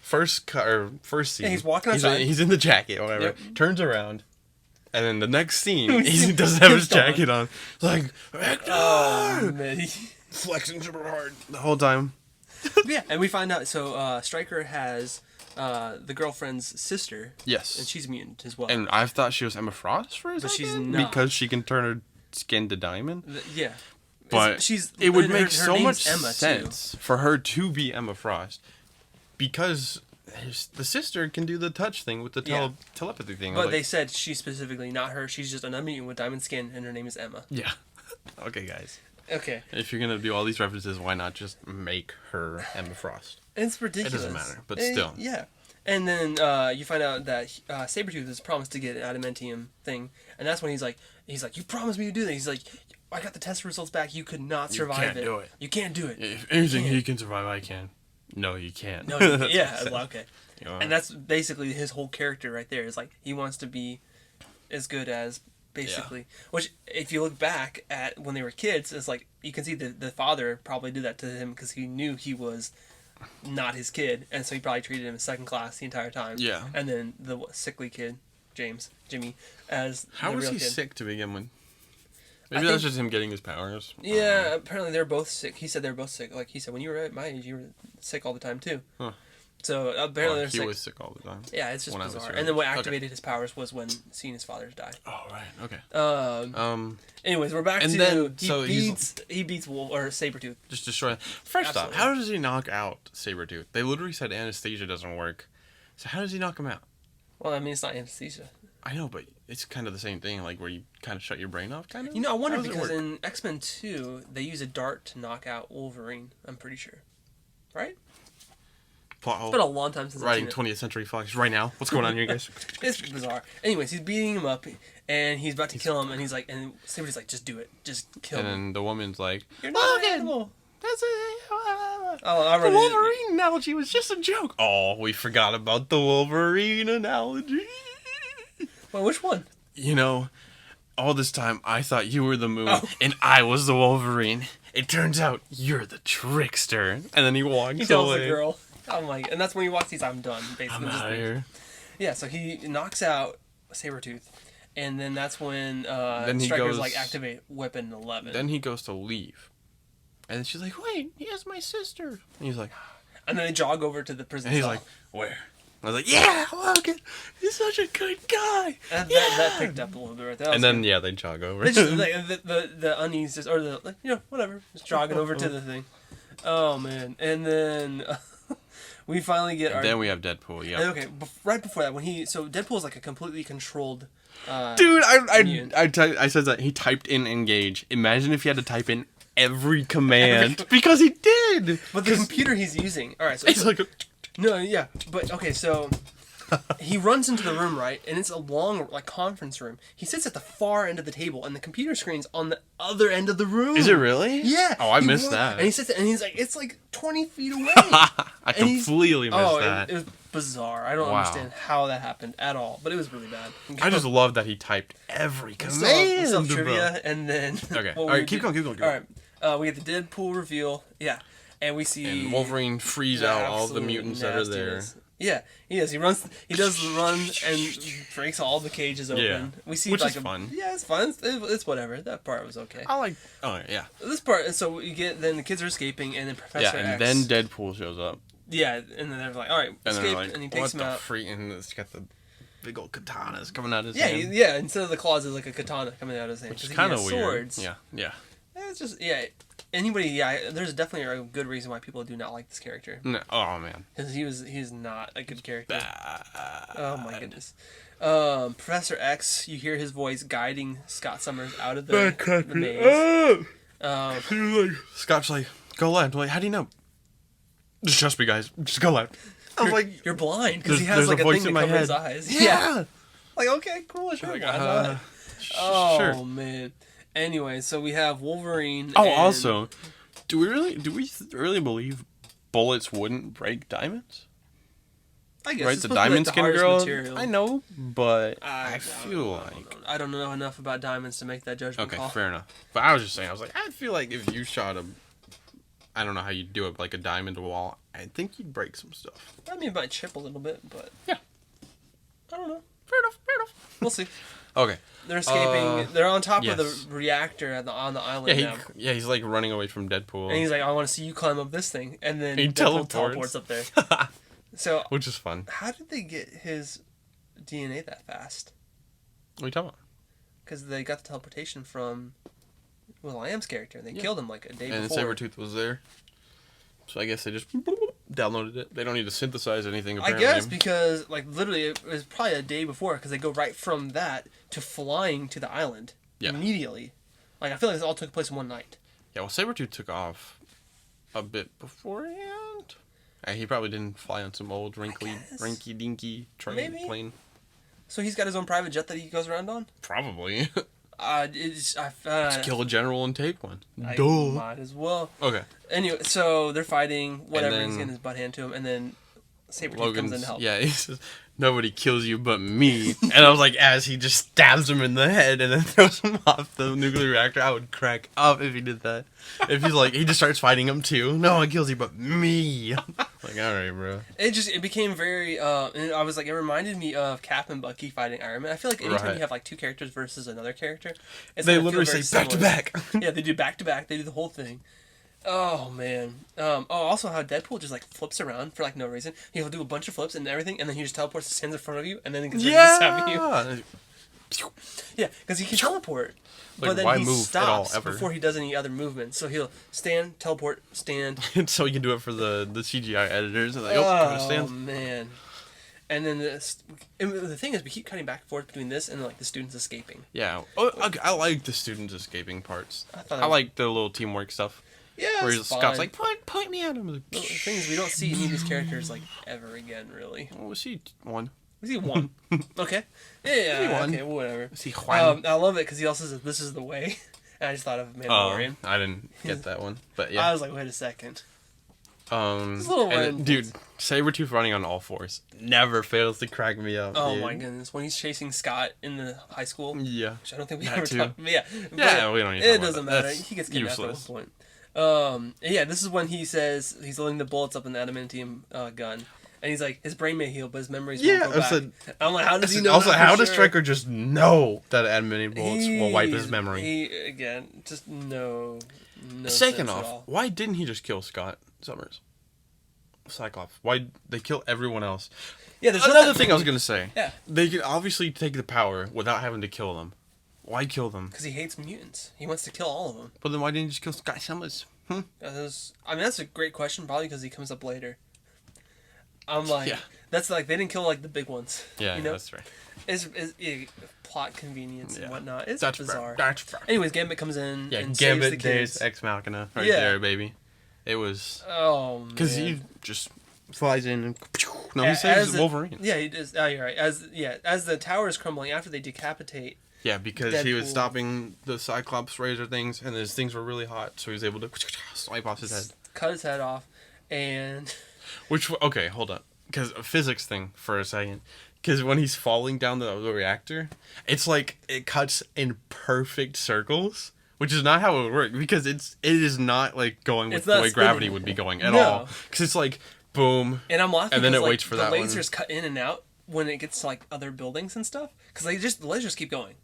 first scene, he's walking outside. He's in the jacket, whatever. Yep. Turns around. And then the next scene, he doesn't have his jacket on. It's like, Hector! Oh, man. Flexing super hard the whole time. Yeah, and we find out, so Stryker has the girlfriend's sister. Yes. And she's a mutant as well. And I thought she was Emma Frost for a second. But she's not. Because she can turn her skin to diamond. Yeah. But she's it would her make so name's much Emma, sense for her to be Emma Frost. Because the sister can do the touch thing with the telepathy thing. But they said she's specifically not her. She's just a mutant with diamond skin, and her name is Emma. Yeah. Okay, guys. Okay. If you're going to do all these references, why not just make her Emma Frost? It's ridiculous. It doesn't matter, but still. Yeah. And then you find out that Sabretooth has promised to get an adamantium thing, and that's when he's like, you promised me to do that. He's like, I got the test results back. You could not survive can't do it. You can't do it. If anything he can survive, I can. No, you can't. No, you can't. Yeah, well, okay. You know, And that's basically his whole character right there. Is like he wants to be as good as basically. Which, if you look back at when they were kids, it's like you can see the father probably did that to him because he knew he was not his kid, and so he probably treated him as second class the entire time. Yeah. And then the sickly kid, Jimmy, as how the was real he kid. sick to begin with? Maybe that's just him getting his powers. Yeah, apparently they're both sick. He said they're both sick. Like he said, when you were at my age, you were sick all the time too. Huh. So apparently they're he sick. was sick all the time. Yeah, it's just when I was bizarre. here. And then what Okay. activated his powers was when seeing his father die. Oh right, okay. Anyways, we're back and to then, he beats Wolf or Sabretooth. Just destroy. First Absolutely. off, how does he knock out Sabretooth? They literally said anesthesia doesn't work. So how does he knock him out? Well, I mean, it's not anesthesia. I know, but it's kind of the same thing, like where you kind of shut your brain off, kind of. You know, I wonder How does it because work? in X-Men 2, they use a dart to knock out Wolverine. I'm pretty sure, right? Plot hole. It's been a long time since Writing I've seen 20th Century Fox right now. What's going on here, guys? it. It's bizarre. Anyways, he's beating him up, and he's about to kill him, and he's like, and Sabretooth's like, just do it, just kill And him. then the woman's like, You're not an "Logan, animal. that's it. Oh, I The wrote Wolverine analogy was just a joke. Oh, we forgot about the Wolverine analogy. Well, which one? You know, all this time I thought you were the moon Oh. and I was the Wolverine. It turns out you're the trickster. And then he walks He tells away. the girl. I'm like, and that's when he walks. He's, I'm done. Basically, I'm just out of leave. here. Yeah, so he knocks out Sabretooth, and then that's when Then he Stryker's goes- like, activate Weapon 11. Then he goes to leave. And then she's like, wait, he has my sister. And he's like, and then they jog over to the prison and he's cell. like, where? I was like, yeah, look, he's such a good guy. And Yeah. that picked up a little bit right there. That And was then, good. yeah, they jog over. They just, like, the unease just, or the, like, you know, whatever, just jogging over to the thing. Oh, man. And then we finally get And then we have Deadpool, yeah. Okay, right before that, so Deadpool's like a completely controlled. Dude, mutant. I said that he typed in engage. Imagine if he had to type in every command because he did. But the computer he's using. All right, so It's like no, yeah, but okay, so he runs into the room, right, and it's a long like conference room. He sits at the far end of the table, and the computer screen's on the other end of the room. Is it really? Yeah. Oh, I He missed runs- that. And he sits there, and he's like, it's like 20 feet away. I And he's- completely missed that. It was bizarre. I don't Wow. understand how that happened at all, but it was really bad. I just love that he typed every We command. still have bro. trivia, and then Okay. what All we right, would keep do- going. All right, we get the Deadpool reveal, yeah, and we see And Wolverine frees the out all the absolute mutants that are there. nastiness. Yeah, he is. He runs. He does the run and breaks all the cages open. Yeah. We see Which like is fun. Yeah, it's fun. It's whatever. That part was okay. I like. Oh yeah. This part. So we get then the kids are escaping, and then Professor Yeah, and X. then Deadpool shows up, Yeah, and then they're like, all right, and escape, they're like, and he "What takes him the out. freak?" And it's got the big old katanas coming out of his Yeah, hand, yeah. Instead of the claws, it's like a katana coming out of his hand. which is 'cause he kind of has weird. Swords. Yeah. It's just Anybody, there's definitely a good reason why people do not like this character. No, oh man. Because he's not a good character. Bad. Oh my goodness. Professor X, you hear his voice guiding Scott Summers out of the maze. Scott's like, go left. I'm like, how do you know? Just trust me, guys. Just go left. I was like, You're blind because he There's- has there's like a a voice thing in to my cover his head. eyes. yeah. Like, okay, cool, sure. Like, why not? Oh sure. man. Anyway, so we have Wolverine. Oh, and- also, do we really believe bullets wouldn't break diamonds? I guess Right, it's the supposed to be, diamond like, skin hardest girl. material. I know, but I I feel like I don't know enough about diamonds to make that judgment okay, call. fair enough. But I was just saying, I was like, I feel like if you shot a, I don't know how you do it, like a diamond wall, I think you'd break some stuff. I mean, it might chip a little bit, but Yeah. I don't know. Fair enough. We'll see. Okay. They're escaping. They're on top of yes. the reactor on the island Yeah, now. he's like running away from Deadpool, And he's like, I want to see you climb up this thing. And then He Deadpool teleports. teleports up there. So, which is fun. how did they get his DNA that fast? What are you talking about? Because they got the teleportation from Will I Am's character. And they Yeah. killed him like a day And before. Sabretooth was there, so I guess they just downloaded it. They don't need to synthesize anything. I Apparently. guess because, like, literally, it was probably a day before because they go right from that to flying to the island immediately. Like, I feel like this all took place in one night. Yeah, well, Sabretooth took off a bit beforehand. He probably didn't fly on some old rinky-dinky Maybe. plane. So he's got his own private jet that he goes around on? Probably. Let's Kill a general and take one. I Duh. might as well. Okay. Anyway, so they're fighting, whatever, then he's getting his butt handed to him, and then Sabretooth Logan's, comes in to help. yeah, he says, nobody kills you but me. And I was like, as he just stabs him in the head and then throws him off the nuclear reactor, I would crack up if he did that. If he's like, he just starts fighting him too. No one kills you but me. Like, alright, bro. It became very, and I was like, it reminded me of Cap and Bucky fighting Iron Man. I feel like anytime Right. you have like two characters versus another character, it's They gonna literally feel say very back to similar. back. Yeah, they do back to back. They do the whole thing. Oh man. Also how Deadpool just like flips around for like no reason. He'll do a bunch of flips and everything, and then he just teleports, stands in front of you, and then he gets ready to stab you. Yeah. Yeah, because he can teleport. Like, But then why he move at all, stops ever? before he does any other movements. So he'll stand, teleport, stand. So you can do it for the CGI editors. And like, oh, Oh stands. man. And then the thing is, we keep cutting back and forth between this and like the students escaping. Yeah. Oh, okay. I like the students escaping parts. I thought I like the little teamwork stuff. Yeah, Where it's Scott's fine. like, point me at him. Like, The thing is, we don't see any of these characters like ever again, really. oh, we see one. We see one. Okay. Yeah. See one. Okay. Whatever. We see Juan. I love it because he also says, "This is the way," and I just thought of Mandalorian. I didn't get that one, but yeah. I was like, wait a second. It's a little random. Dude, Sabretooth running on all fours never fails to crack me up. Oh dude. my goodness, when he's chasing Scott in the high school. Yeah. Which I don't think we That ever too. talked. Yeah. Yeah, we don't need to It talk about doesn't that. matter. That's He gets kidnapped useless. at one point. Yeah, this is when he says he's loading the bullets up in the adamantium gun. And he's like, his brain may heal, but his memories won't go back. I'm like, how does he know Also, that how for does sure? Stryker just know that adamantium bullets will wipe his memory? Just no Second sense at off, all. why didn't he just kill Scott Summers? Cyclops. Why they kill everyone else? Yeah, there's another thing I was gonna say. Yeah. They could obviously take the power without having to kill them. Why kill them? Because he hates mutants. He wants to kill all of them. But then why didn't you just kill Scott Summers? That's a great question, probably because he comes up later. I'm like, Yeah. that's like, they didn't kill like the big ones. Yeah, you know? that's right. It's plot convenience and whatnot. It's That's bizarre. Fair. That's fair. Anyways, Gambit comes in Yeah, and saves the Gambit kids. Deus Ex Machina right Yeah. there, baby. It was Oh man. because he just flies in and no, he As saves the- Wolverine. Yeah, he does. Oh, you're right. As the tower is crumbling after they decapitate. Yeah, because he was Deadpool. stopping the Cyclops razor things, and his things were really hot, so he was able to swipe off his head. Cut his head off, and Okay, hold on. Because a physics thing for a second. Because when he's falling down the reactor, it's like it cuts in perfect circles, which is not how it would work. Because it is not like going with It's the not way spinning. gravity would be going at No. all. Because it's like boom, and I'm laughing. And then because, it like, waits for that the one. lasers cut in and out when it gets to like other buildings and stuff. Because the lasers keep going.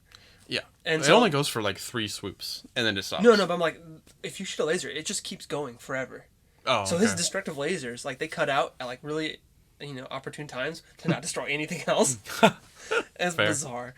yeah. And it so- only goes for like 3 swoops, and then it stops. No, but I'm like, if you shoot a laser, it just keeps going forever. Oh, So okay. his destructive lasers, like they cut out at like really, opportune times to not destroy anything else. It's Fair. bizarre.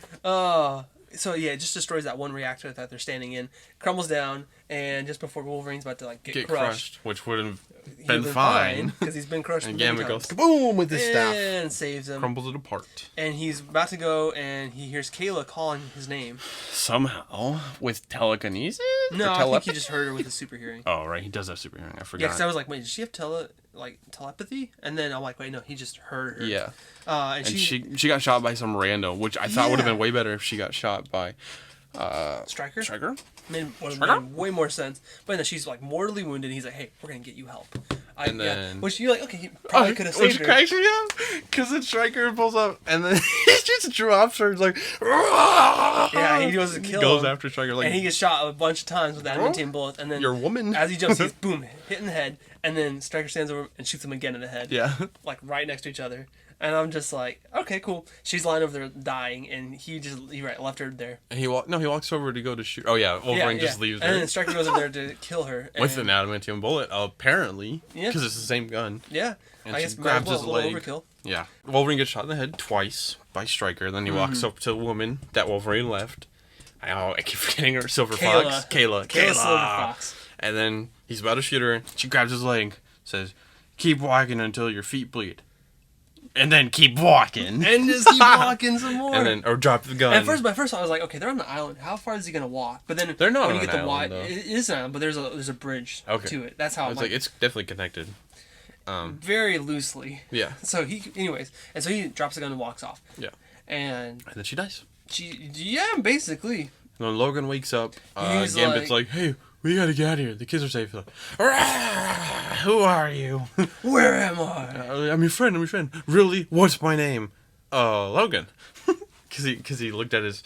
So yeah, it just destroys that one reactor that they're standing in, crumbles down, and just before Wolverine's about to like get crushed, which would have he'd been fine. because he's been crushed. And many Gambit goes times. kaboom with his staff, and saves him. crumbles it apart. And he's about to go, and he hears Kayla calling his name. Somehow with telekinesis. No, Or I think telepathy? he just heard her with his super hearing. Oh right, he does have super hearing. I forgot. Yeah, because I was like, wait, does she have telepathy? And then I'm like, wait, no, he just heard her. Yeah. And And she she got shot by some rando, which I thought would have Yeah. been way better if she got shot by Stryker Stryker. would have Stryker? made way more sense. But no, she's like mortally wounded. And he's like, hey, we're gonna get you help. And then- which you're like, okay, he probably could have Which saved her. cracks me up because the Stryker pulls up and then he just drops her. It's like Yeah, he goes to kill goes him, after Stryker like and he gets shot a bunch of times with adamantium bullets. And then your woman. as he jumps, he's boom, hit in the head. And then Stryker stands over and shoots him again in the head. Yeah. Like right next to each other. And I'm just like, okay, cool. She's lying over there dying, and you're right, left her there. And he walks over to go to shoot. Oh yeah, Wolverine just leaves her. And then Stryker goes over there to kill her. with and- an adamantium bullet, apparently. Yeah. Because it's the same gun. Yeah. And I she guess grabs his a little leg. overkill. Yeah. Wolverine gets shot in the head twice by Stryker. Then he walks up to the woman that Wolverine left. I keep forgetting her. Silver Fox. Kayla. Silver Fox. And then he's about to shoot her. She grabs his leg. Says, keep walking until your feet bleed. And then keep walking. And just keep walking some more. And then, or drop the gun. At first, I was like, okay, they're on the island. How far is he gonna walk? But then They're not when on you get an the island, wide, though. it is an island, but there's a bridge to it. That's how I'm it's like, it's definitely connected. very loosely. Yeah. So he drops the gun and walks off. Yeah. And And then she dies. basically. And then Logan wakes up. He's Gambit's like, hey, we gotta get out of here. The kids are safe. He's like, "Rah! Who are you? Where am I? I'm your friend. Really? What's my name? Logan. Because he looked at his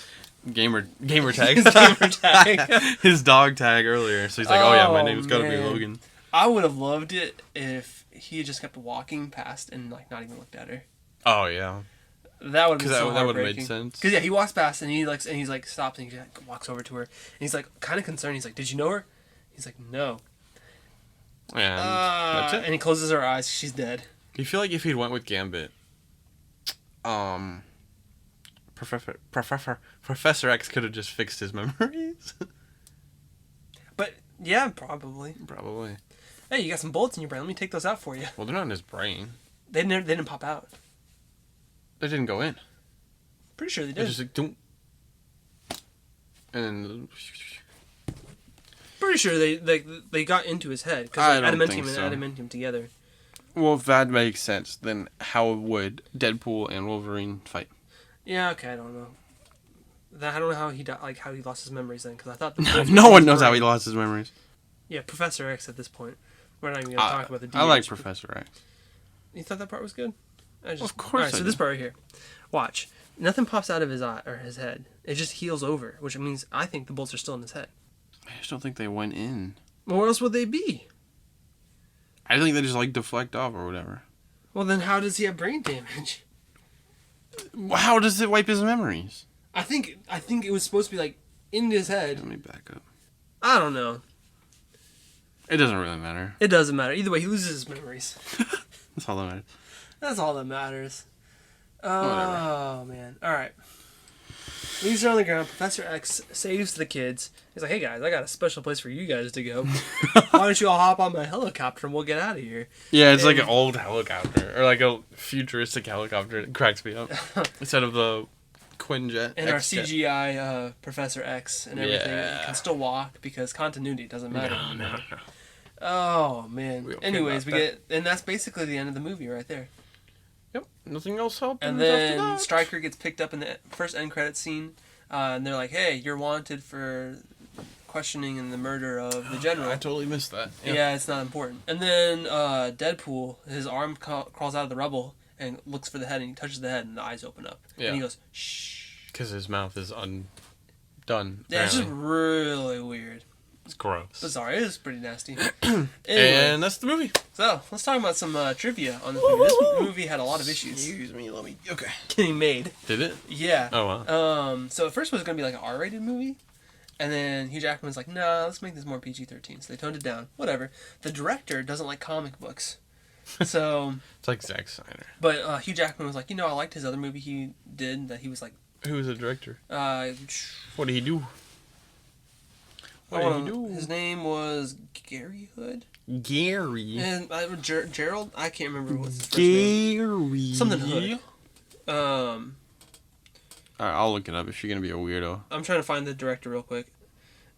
gamer tag. His gamer tag. His dog tag earlier. So he's like, oh yeah, my name's gotta be man. Logan. I would have loved it if he had just kept walking past and like not even looked at her. Oh yeah. That would have been 'Cause so that would've made heartbreaking. sense. Because he walks past and he's like stops and he like, walks over to her and he's like kind of concerned. He's like, "Did you know her?" He's like, "No." And that's it. And he closes her eyes. She's dead. Do you feel like if he'd went with Gambit, Professor X could have just fixed his memories? But yeah, probably. Probably. Hey, you got some bullets in your brain. Let me take those out for you. Well, they're not in his brain. They didn't pop out. They didn't go in. Pretty sure they They did. just like, don't. And Pretty sure they got into his head I because don't adamantium think and so. adamantium together. well, if that makes sense, then how would Deadpool and Wolverine fight? Yeah, okay, I don't know. I don't know how he how he lost his memories then because I thought No one knows how he lost his memories. Yeah, Professor X at this point. We're not even going to talk about the DH. I like Professor X. You thought that part was good? Of course. Alright, so this part right here. Watch. Nothing pops out of his eye or his head. It just heals over, which means I think the bolts are still in his head. I just don't think they went in. Well, where else would they be? I think they just like deflect off or whatever. Well, then how does he have brain damage? How does it wipe his memories? I think it was supposed to be like in his head. Let me back up. I don't know. It doesn't really matter. It doesn't matter. Either way, he loses his memories. That's all that matters. That's all that matters. Whatever. Oh, man. All right. Leaves are on the ground. Professor X saves the kids. He's like, hey, guys, I got a special place for you guys to go. Why don't you all hop on my helicopter and we'll get out of here? Yeah, it's like an old helicopter. Or like a futuristic helicopter. It cracks me up. Instead of the Quinjet. And our CGI Professor X and everything can still walk because continuity doesn't matter anymore. No. Oh, man. We don't care Anyways, about and that's basically the end of the movie right there. Yep. Nothing else happens. And then Stryker gets picked up in the first end credit scene, and they're like, "Hey, you're wanted for questioning and the murder of the general." I totally missed that. Yeah, it's not important. And then Deadpool, his arm crawls out of the rubble and looks for the head, and he touches the head, and the eyes open up. Yeah. And he goes, "Shh." Because his mouth is undone. Yeah, it's just apparently. really weird. It's gross. Bizarre. It is pretty nasty. And Anyway, that's the movie. so let's talk about some trivia on this movie. This movie had a lot of issues Excuse me, let me. Okay. getting made. Did it? Yeah. Oh wow. So at first it was going to be like an R-rated movie. And then Hugh Jackman was like, nah, let's make this more PG-13. So they toned it down. Whatever. The director doesn't like comic books. So... It's like Zack Snyder. But Hugh Jackman was like, I liked his other movie he did that he was like... Who was the director? What What did he do? his name was Gary Hood? Gary. And Gerald? I can't remember what's his first name. Gary. Something Hood. Alright, I'll look it up if you're gonna be a weirdo. I'm trying to find the director real quick.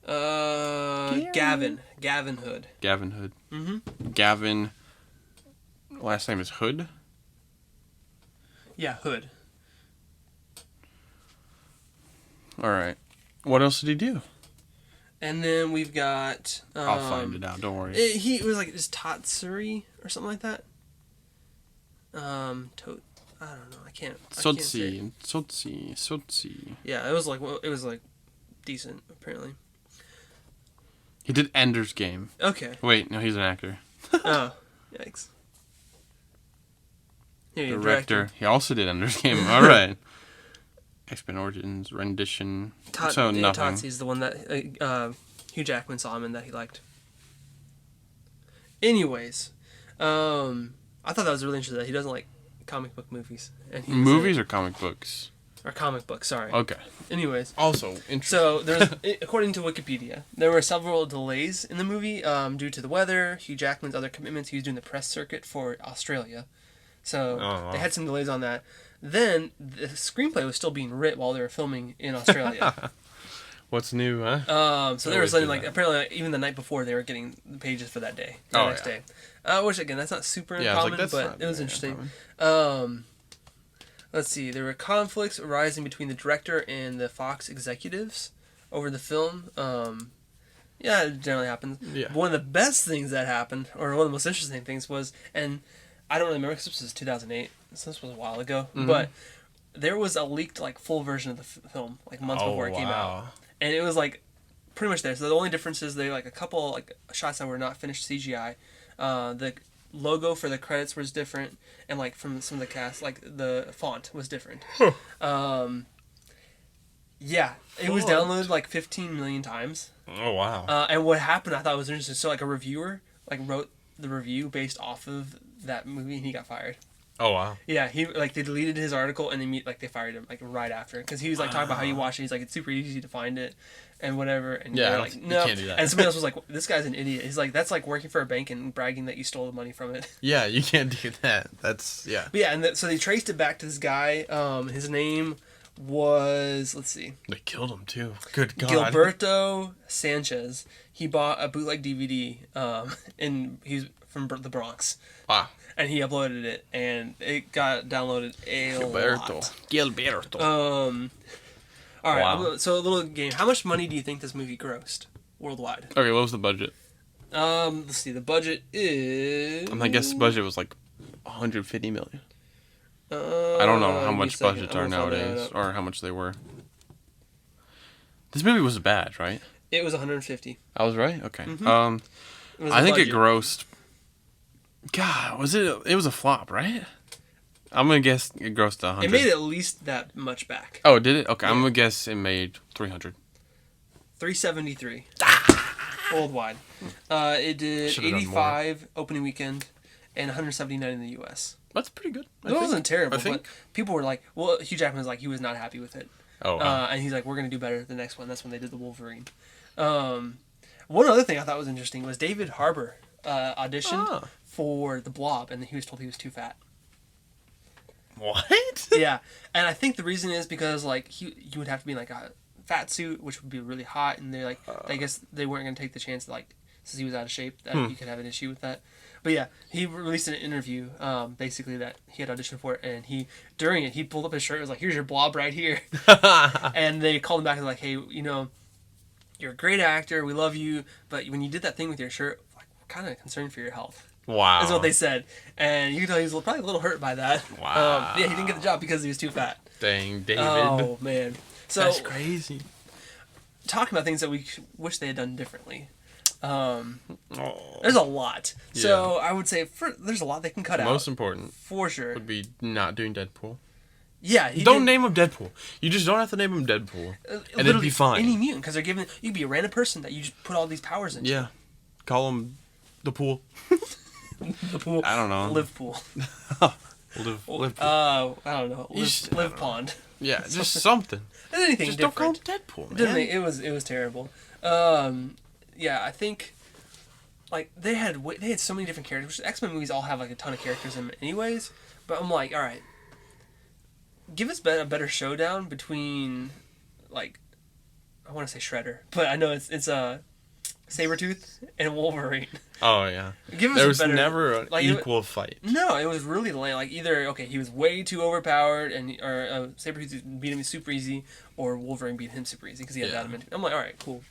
Gavin Hood. Gavin Hood. Mm-hmm. Gavin. Last name is Hood. Yeah, Hood. Alright. What else did he do? And then we've got... I'll find it out, don't worry. It was like just Tatsuri or something like that. I don't know. I can't say it. Sotsi. Yeah, it was like decent apparently. He did Ender's Game. Okay. Wait, no, he's an actor. Oh, yikes. Here, Director. He also did Ender's Game. Alright. X-Men Origins, Rendition. So nothing. Totsy's the one that Hugh Jackman saw him in that he liked. Anyways, I thought that was really interesting that he doesn't like comic book movies. And Movies or comic books? Or comic books, sorry. Okay. Anyways. Also, interesting. So, according to Wikipedia, there were several delays in the movie due to the weather, Hugh Jackman's other commitments. He was doing the press circuit for Australia. So, They had some delays on that. Then, the screenplay was still being written while they were filming in Australia. What's new, huh? So they were sending, apparently, even the night before, they were getting the pages for that day. The next day. Which, again, that's not super uncommon, but it was interesting. Let's see. There were conflicts arising between the director and the Fox executives over the film. Yeah, it generally happens. Yeah. But one of the best things that happened, or one of the most interesting things was, and I don't really remember because this was 2008, so this was a while ago, but there was a leaked full version of the film months before it came out, and it was pretty much there. So the only difference is they a couple shots that were not finished CGI. The logo for the credits was different, and from some of the cast, the font was different. Yeah, it was downloaded 15 million times. Oh wow! And what happened, I thought was interesting. So a reviewer wrote the review based off of that movie, and he got fired. Oh wow! Yeah, he they deleted his article, and they fired him right after, because he was talking about how you watch it. He's it's super easy to find it, and whatever. And yeah, no, you can't do that. And somebody else was this guy's an idiot. He's that's working for a bank and bragging that you stole the money from it. Yeah, you can't do that. That's But yeah, and so they traced it back to this guy. His name was, let's see. They killed him too. Good God. Gilberto Sanchez. He bought a bootleg DVD, and he's from the Bronx. Wow. And he uploaded it, and it got downloaded lot. Gilberto. All right. Wow. So a little game. How much money do you think this movie grossed worldwide? Okay, what was the budget? Let's see. The budget is. I guess the budget was like 150 million. I I don't know how much budgets are nowadays, or how much they were. This movie was bad, right? It was 150. I was right. Okay. Mm-hmm. I think it grossed. God, was it? It was a flop, right? I'm gonna guess it grossed 100. It made at least that much back. Oh, did it? Okay, Yeah. I'm gonna guess it made 300. 373 worldwide. It did Should've done 85 opening weekend and 179 in the U.S. That's pretty good. It wasn't terrible, I think. but people were like, well, Hugh Jackman was like, he was not happy with it. Oh, wow. And he's like, we're going to do better the next one. That's when they did the Wolverine. One other thing I thought was interesting was David Harbour auditioned for the Blob, and he was told he was too fat. What? Yeah, and I think the reason is because like you would have to be in like a fat suit, which would be really hot, and they're like, I guess they weren't going to take the chance that like since he was out of shape that you could have an issue with that. But yeah, he released an interview, basically that he had auditioned for it, and during it he pulled up his shirt and was like, "Here's your blob right here," and they called him back and was like, "Hey, you're a great actor, we love you, but when you did that thing with your shirt, like, we're kind of concerned for your health." Wow. Is what they said, and you can tell he was probably a little hurt by that. Wow. Yeah, he didn't get the job because he was too fat. Dang, David. Oh man, so that's crazy. Talking about things that we wish they had done differently. Oh. There's a lot. Yeah. So I would say there's a lot they can cut out. Most important For sure. would be not doing Deadpool. Yeah. Don't name him Deadpool. You just don't have to name him Deadpool. And it'd be fine. Any mutant, because you could be a random person that you just put all these powers into. Yeah. Call him the pool. The pool. I don't know. Live pool. Live pool. I don't know. I Live don't pond. Yeah, just something. Anything Just different. don't call him Deadpool, It didn't man. make- it was terrible. Yeah, I think like they had so many different characters. X-Men movies all have like a ton of characters in them anyways. But I'm like, all right, give us a better showdown between like I want to say Shredder, but I know it's Sabretooth and Wolverine. Oh, yeah. Give us There a was better, never an like, equal fight. No, it was really lame. Like either he was way too overpowered, or Sabretooth beat him super easy, or Wolverine beat him super easy because he had Yeah. adamantium. I'm like, all right, cool.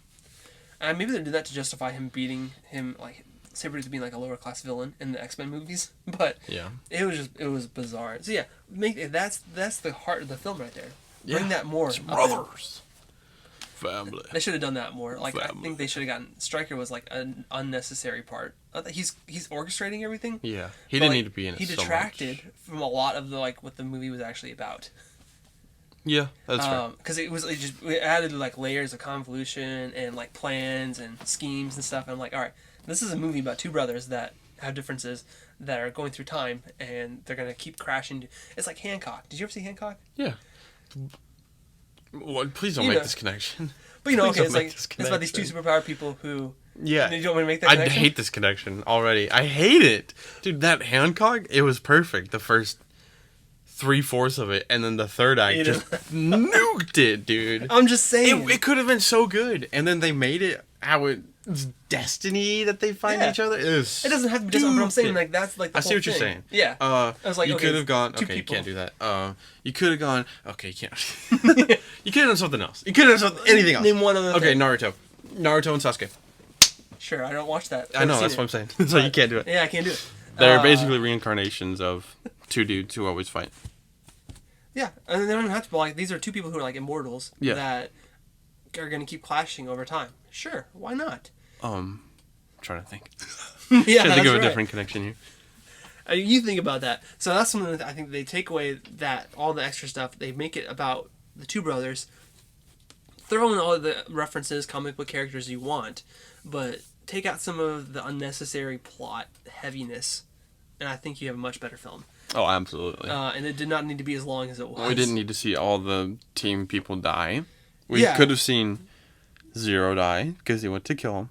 And maybe they did that to justify him beating him, like Sabretooth being like a lower class villain in the X-Men movies. But Yeah. it was bizarre. So yeah, that's the heart of the film right there. Bring that more. It's up brothers. Family. They should have done that more. Like I Family. think they should have gotten Stryker was like an unnecessary part. He's orchestrating everything. Yeah. He But, didn't like, need to be in it He so detracted much. from a lot of the what the movie was actually about. Yeah, that's fair. Because it added like layers of convolution and like plans and schemes and stuff. And I'm like, all right, this is a movie about two brothers that have differences that are going through time and they're gonna keep crashing. It's like Hancock. Did you ever see Hancock? Yeah. Well, please don't You make know. this connection. But okay, Please don't it's make like this it's about these two connection. superpowered people who. Yeah. You don't want me to make that I connection? hate this connection already. I hate it. Dude, that Hancock, it was perfect. The first 3/4 of it, and then the third act You just nuked it, dude. I'm just saying. It could have been so good. And then they made it how it's destiny that they find Yeah. each other. It doesn't have to be distance, but I'm saying like that's like the I whole see what you're thing. saying. Yeah. I was like, you okay, could have gone. two Okay, people. you can't do that. You could have gone. Okay, you can't. You could have done something else. You could have done anything else. Name one other Okay, thing. Naruto and Sasuke. Sure, I don't watch that. I know. Never That's seen what I'm saying. So you can't do it. Yeah, I can't do it. They're basically reincarnations of two dudes who always fight. Yeah, and they don't even have to be like these are two people who are like immortals Yeah. that are going to keep clashing over time. Sure, why not? I'm trying to think. Yeah, Trying to think that's of a right. different connection here. You think about that. So that's something that I think they take away that all the extra stuff. They make it about the two brothers. Throw in all the references, comic book characters you want, but take out some of the unnecessary plot heaviness, and I think you have a much better film. Oh, absolutely. And it did not need to be as long as it was. We didn't need to see all the team people die. We Yeah. could have seen Zero die because he went to kill him.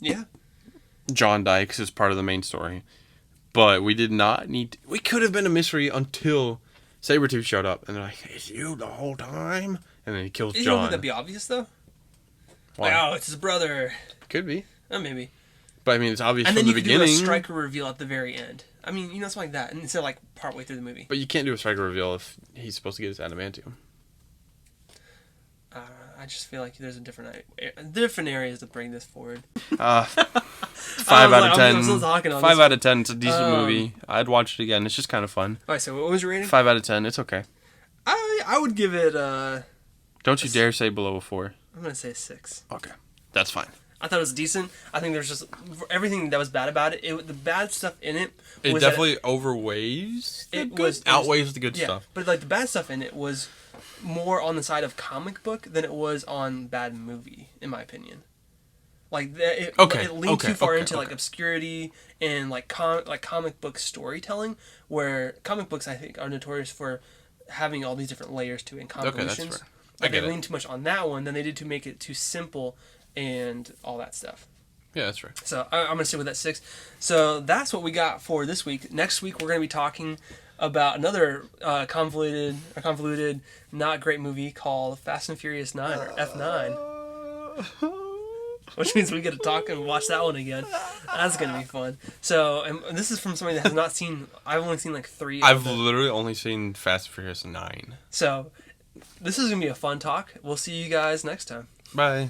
Yeah. John die because it's part of the main story. But we did not need to, we could have been a mystery until Sabretooth showed up. And they're like, it's you the whole time? And then he kills You don't think John. that'd be obvious though? Why? Like, oh, it's his brother. Could be. Maybe. But I mean, it's obvious And from then the you could do a beginning. Stryker reveal at the very end. I mean, something like that. And instead of like partway through the movie. But you can't do a Stryker reveal if he's supposed to get his adamantium. I I just feel like there's different areas to bring this forward. 5 out of 10. I'm still talking on 5 this out of 10. It's a decent movie. I'd watch it again. It's just kind of fun. All right, so what was your rating? 5 out of 10. It's okay. I would give it. Don't you dare say below a 4. I'm gonna say 6. Okay, that's fine. I thought it was decent. I think there's just everything that was bad about it. The bad stuff in it. It was definitely outweighs the good stuff. But like the bad stuff in it was more on the side of comic book than it was on bad movie, in my opinion. Like it leaned too far into like obscurity and like comic book storytelling, where comic books I think are notorious for having all these different layers to it and convolutions. Okay, that's fair. Like they leaned too much on that one than they did to make it too simple and all that stuff. Yeah, that's right. So I'm going to stick with that 6. So that's what we got for this week. Next week we're going to be talking about another convoluted, not great movie called Fast and Furious 9 or F9. Which means we get to talk and watch that one again. That's going to be fun. So, and this is from somebody that has not seen... I've only seen like 3. I've literally only seen Fast and Furious 9. So, this is going to be a fun talk. We'll see you guys next time. Bye.